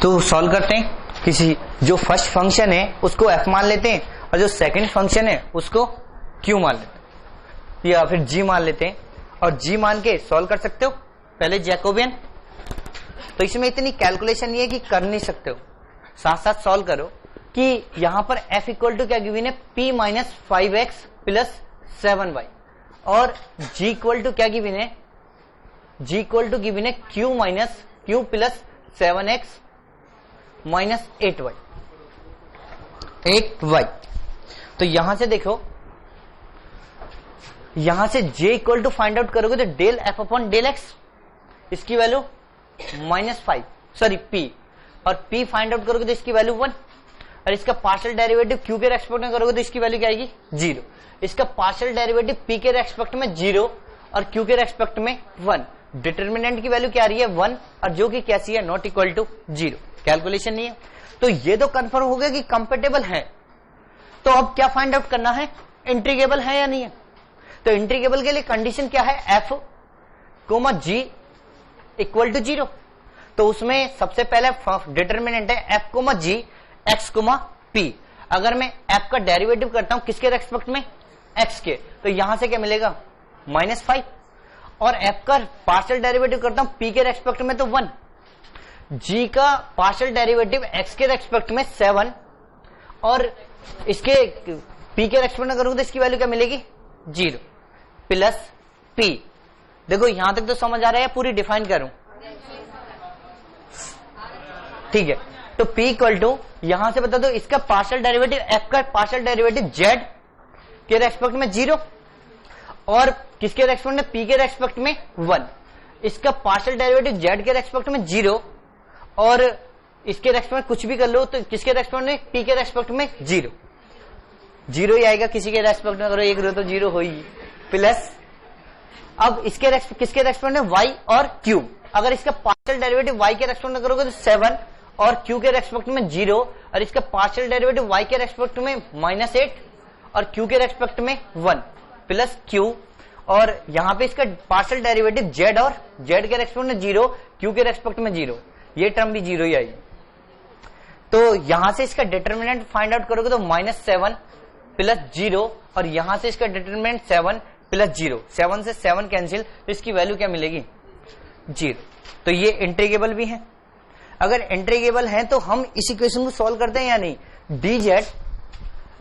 Speaker 1: तो सॉल्व करते हैं। किसी जो फर्स्ट फंक्शन है उसको f मान लेते हैं, और जो सेकंड फंक्शन है उसको q मान लेते हैं, या फिर g मान लेते हैं, और g मान के सॉल्व कर सकते हो। पहले जैकोबियन, तो इसमें इतनी कैलकुलेशन नहीं है कि कर नहीं सकते हो, साथ साथ सॉल्व करो कि यहां पर f इक्वल टू क्या गिवन है, p minus 5x plus 7y, और g इक्वल टू क्या गिवन है, g इक्वल टू गिवन है q minus q plus 7x minus 8y। तो यहां से देखो, यहां से j equal to find out करोगे तो del f upon del x, इसकी वैल्यू p, और p फाइंड आउट करोगे तो इसकी वैल्यू 1, और इसका पार्शियल डेरिवेटिव q के रेस्पेक्ट में करोगे तो इसकी वैल्यू क्या आएगी, 0। इसका पार्शियल डेरिवेटिव p के रेस्पेक्ट में 0 और q के रेस्पेक्ट में 1। डिटर्मिनेंट की वैल्यू क्या आ रही है, 1, और जो कि कैसी है, नॉट इक्वल टू 0। कैलकुलेशन नहीं है, तो ये तो कंफर्म हो गया कि कंपेटेबल है। तो अब क्या फाइंड आउट करना है, इंटीग्रेबल है या नहीं है। तो इंटीग्रेबल के लिए कंडीशन क्या है, f, g इक्वल टू 0। तो उसमें सबसे पहले डिटर्मिनेंट है f, g, x, p। अगर मैं f का डेरिवेटिव करता हूं किसके रेस्पेक्ट में, x के, तो यहां से क्या मिलेगा, -5, और f का पार्शियल डेरिवेटिव करता हूं p के रेस्पेक्ट में तो 1, g का पार्शियल डेरिवेटिव x के रेस्पेक्ट में 7, और इसके p के रेस्पेक्ट में करूंगा तो इसकी वैल्यू क्या मिलेगी, 0 प्लस p। देखो यहां तक तो समझ आ रहा है, पूरी डिफाइन करूं, ठीक है। तो p इक्वल टू, यहां से बता दो इसका पार्शियल डेरिवेटिव, f का पार्शियल डेरिवेटिव z के रेस्पेक्ट में 0, और किसके रेस्पेक्ट में, p के रेस्पेक्ट में 1। इसका पार्शियल डेरिवेटिव z के रेस्पेक्ट में 0, और इसके रेस्पेक्ट में कुछ भी कर लो तो किसके रेस्पेक्ट में, p के रेस्पेक्ट में 0 ही आएगा। किसी के रेस्पेक्ट में करो 1 रो तो 0 हो ही, प्लस अब इसके किसके रेस्पेक्ट में, y और q। अगर इसका पार्शियल डेरिवेटिव y के रेस्पेक्ट में करोगे तो 7, और q के रेस्पेक्ट में 0 और इसका पार्शियल डेरिवेटिव y के रेस्पेक्ट में -8 और q के रेस्पेक्ट में 1 प्लस q और यहां पे इसका पार्शियल डेरिवेटिव z और z के रेस्पेक्ट में 0 q के रेस्पेक्ट में 0, ये टर्म भी 0 ही आई। तो यहां से इसका डिटरमिनेंट फाइंड आउट करोगे तो -7 प्लस 0 और यहां से इसका डिटरमिनेंट 7 प्लस 0, 7 से 7 कैंसिल, तो इसकी वैल्यू क्या मिलेगी 0। तो ये इंटीग्रेबल भी है। अगर इंटीग्रेबल है तो हम इस इक्वेशन को सॉल्व करते हैं या नहीं, dz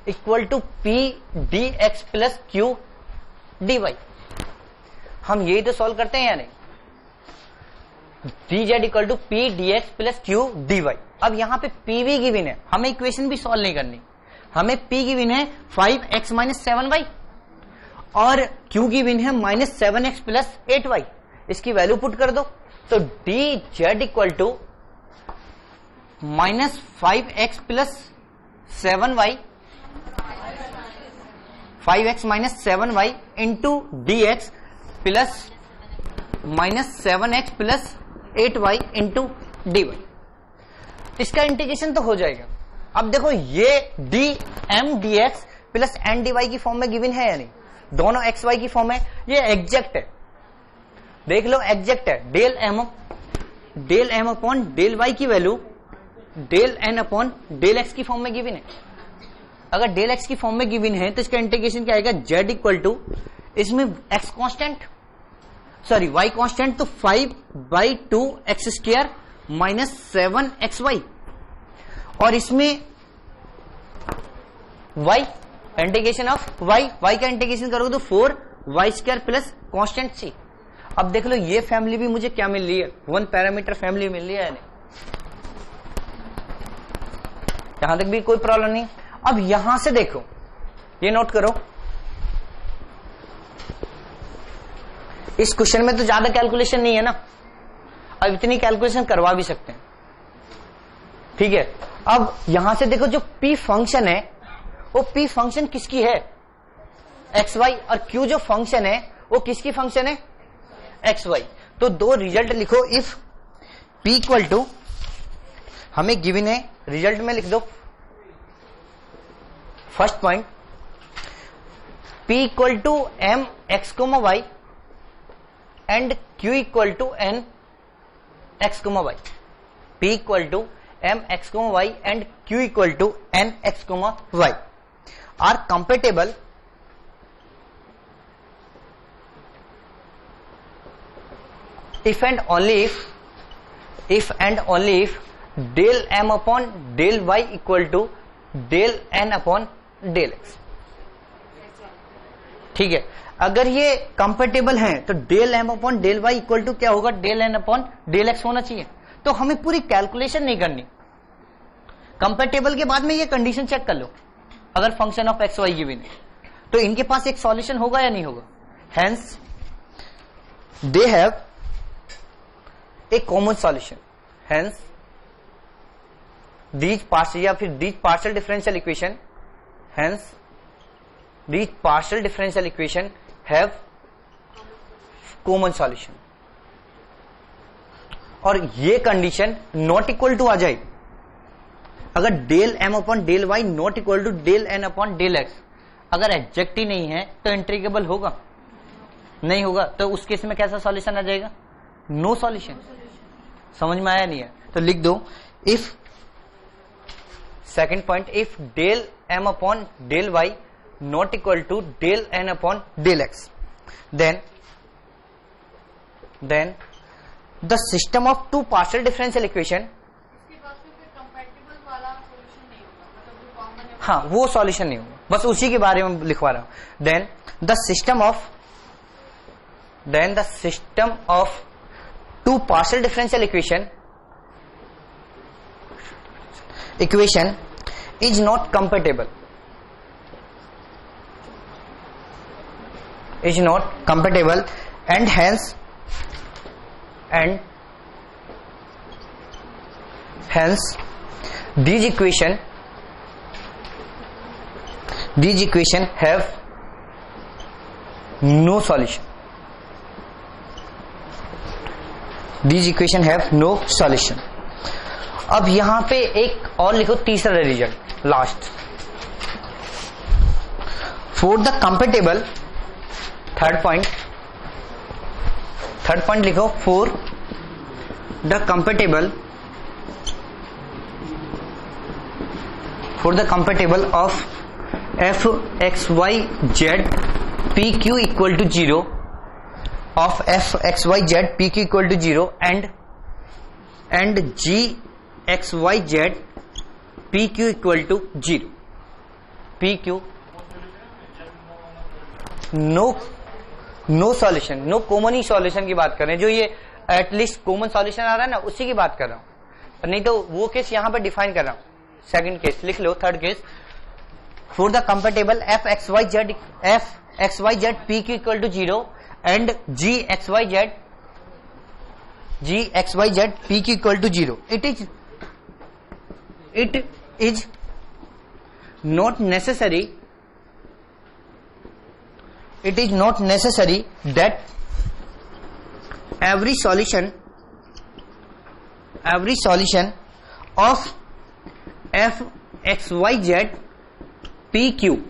Speaker 1: equal to p dx plus q dy, हम यही तो सॉल्व करते हैं या नहीं, dz equal to p dx plus q dy। अब यहां पे p भी गिवन है, हमें इक्वेशन भी सॉल्व नहीं करनी, हमें p गिवन है 5x माइनस 7y और q गिवन है -7x प्लस 8y, इसकी वैल्यू पुट कर दो तो dz equal to -5x plus 7y 5x minus 7y into dx plus -7x plus 8y into dy, इसका इंटीग्रेशन तो हो जाएगा। अब देखो ये dm dx plus n dy की फॉर्म में गिवन है या नहीं, दोनों x y की फॉर्म है, ये एग्जैक्ट है, देख लो एग्जैक्ट है। Del m upon del y की value del n upon del x की फॉर्म में गिवन है। अगर डेल x की फॉर्म में गिवन है तो इसका इंटीग्रेशन क्या आएगा, z इक्वल टू, इसमें x constant sorry y constant, तो 5/2 एक्स स्क्वायर माइनस 7xy और इसमें y इंटीग्रेशन ऑफ y का इंटीग्रेशन करोगे तो 4y square plus constant c। अब देख लो ये फैमिली भी मुझे क्या मिल रही है, 1 पैरामीटर फैमिली मिल रही है नहीं, यहां तक भी कोई प्रॉब्लम नहीं। अब यहां से देखो, ये नोट करो, इस क्वेश्चन में तो ज्यादा कैलकुलेशन नहीं है ना, अब इतनी कैलकुलेशन करवा भी सकते हैं, ठीक है। अब यहां से देखो जो p फंक्शन है वो p फंक्शन किसकी है, xy, और q जो फंक्शन है वो किसकी फंक्शन है, xy। तो दो रिजल्ट लिखो, इफ p इक्वल टू, हमें गिवन है, रिजल्ट में लिख दो first point, p equal to m x y and q equal to n x y, p equal to m x y and q equal to n x y are compatible if and only if del m upon del y equal to del n upon del x, ठीक है। अगर ये compatible है तो del m upon del y equal to क्या होगा, del n upon del x होना चाहिए। तो हमें पूरी कैलकुलेशन नहीं करनी, कंपेटेबल के बाद में ये कंडीशन चेक कर लो, अगर function of x y given है तो इनके पास एक सॉल्यूशन होगा या नहीं होगा, hence they have a common solution, hence these partial या फिर these partial differential equation, hence these partial differential equation have common solution. और ये कंडीशन नॉट इक्वल टू आ जाए, अगर del m upon del y not equal to del n upon del x, अगर exact ही नहीं है तो इंटीग्रेबल होगा, नहीं होगा तो उस केस में कैसा सॉल्यूशन आ जाएगा, नो सॉल्यूशन। समझ में आया नहीं है तो लिख दो, if second point, if del m upon del y not equal to del n upon del x, then the system of two partial differential equation, हाँ वो सॉल्यूशन नहीं होगा, बस उसी के बारे में लिखवा रहा हूं। Then the system of two partial differential equation is not compatible, and hence these equation have no solution. These equation have no solution. अब यहां पे एक और लिखो तीसरा result last. For the compatible, third point लिखो, for the compatible of f x y z p q equal to 0 of f x y z p q equal to 0 and g x y z p q equal to 0। p q no solution, no common ही solution की बात कर रहे हैं, जो ये at least common solution आ रहा है ना उसी की बात कर रहा हूं, नहीं तो वो केस यहां पे डिफाइन कर रहा हूं। सेकंड केस लिख लो, third case, for the compatible f x y z p q equal to 0 and g x y z p q equal to 0, it is not necessary that every solution of f x y z p q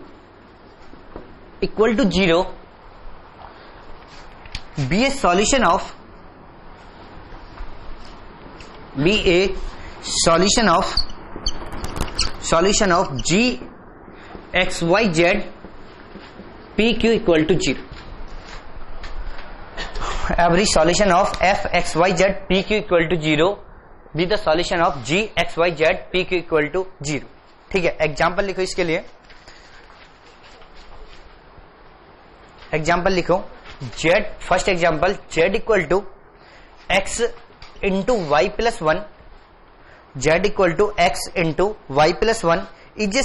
Speaker 1: equal to 0 be a solution of g x y z p q equal to 0। Every solution of f x y z p q equal to 0 be the solution of g x y z p q equal to 0। ठीक है, example लिखो इसके लिए, example लिखो z, first example z equal to x into Y plus 1, z equal to x into Y plus 1 is a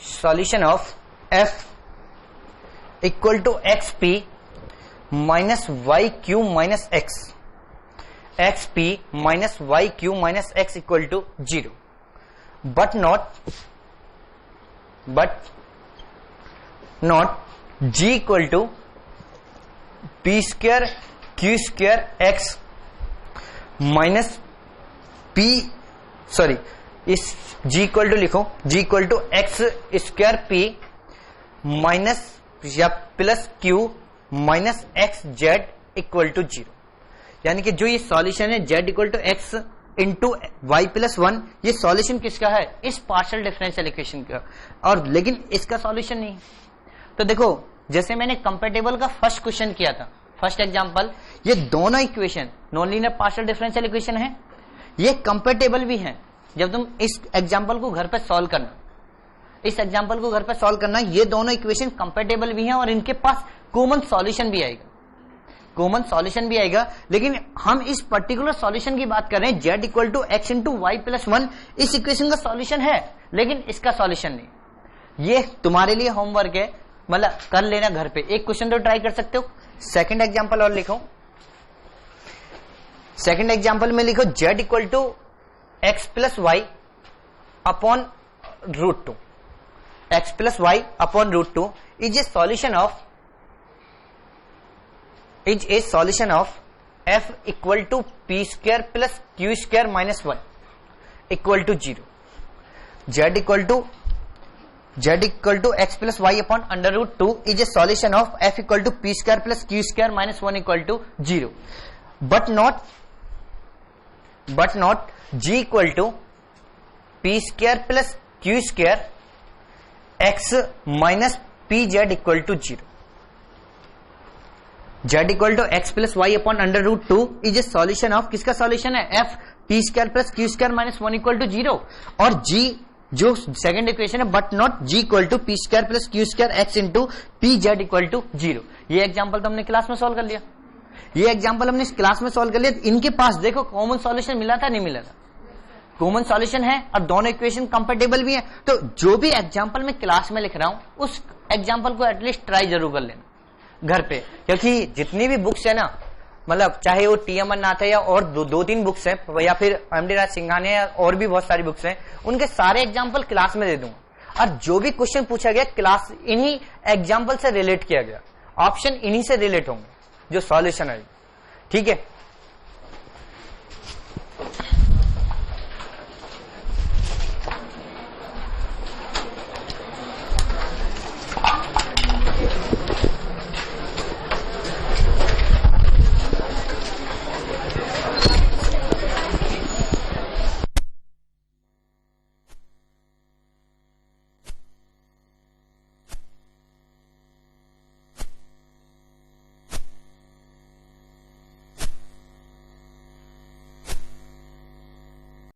Speaker 1: solution of f equal to xp minus yq minus xp minus yq minus x equal to 0, but not g equal to p square q square x minus इस g equal to लिखो, g equal to x square P minus या plus Q minus X Z equal to 0। यानी कि जो ये solution है z equal to x into Y plus 1, ये solution किसका है? इस पार्शियल डिफरेंशियल इक्वेशन का, और लेकिन इसका सॉल्यूशन नहीं। तो देखो, जैसे मैंने कंपेटेबल का फर्स्ट क्वेश्चन किया था, फर्स्ट एग्जांपल, ये दोनों equation non linear partial differential equation है, ये कंपेटेबल भी है। जब तुम इस एग्जांपल को घर पे सॉल्व करना, ये दोनों इक्वेशन कंपेटेबल भी हैं और इनके पास कॉमन सॉल्यूशन भी आएगा, लेकिन हम इस पर्टिकुलर सॉल्यूशन की बात कर रहे हैं, z equal to x into Y plus 1 इस इक्वेशन का सॉल्यूशन है, लेकिन इसका सॉल्यूशन नहीं। ये तुम्हारे लिए होमवर्क है, मतलब कर लेना घर पे, एक क्वेश्चन तो ट्राई कर सकते हो। सेकंड एग्जांपल और लिखो, सेकंड एग्जांपल में लिखो z equal to x plus y upon root 2, x plus y upon root 2 is a solution of f equal to P square plus Q square minus 1 equal to 0। z equal to x plus y upon under root 2 is a solution of f equal to P square plus Q square minus 1 equal to 0, but not g equal to P square plus Q square x minus P Z equal to 0। z equal to x plus y upon under root 2 is a solution of, किसका solution है? f p square plus Q square minus 1 equal to 0, और g जो second equation है, but not g equal to P square plus Q square x into p Z equal to 0। ये example तो हमने class में solve कर लिया, इनके पास देखो कॉमन सॉल्यूशन मिला था, नहीं मिला था? कॉमन सॉल्यूशन है और दोनों इक्वेशन कंपेटेबल भी है। तो जो भी एग्जांपल मैं क्लास में लिख रहा हूं, उस एग्जांपल को एटलीस्ट ट्राई जरूर कर लेना घर पे, क्योंकि जितनी भी बुक्स है ना, मतलब चाहे वो टी अमरनाथ है या और दो तीन बुक्स है, या फिर एमडी राज सिंघानिया या और भी बहुत सारी बुक्स हैं, उनके सारे एग्जाम्पल क्लास में दे दूंगा। और जो भी क्वेश्चन पूछा गया क्लास इन्हीं एग्जाम्पल से रिलेट किया गया, ऑप्शन इन्हीं से रिलेट होंगे जो सॉल्यूशन है। ठीक है,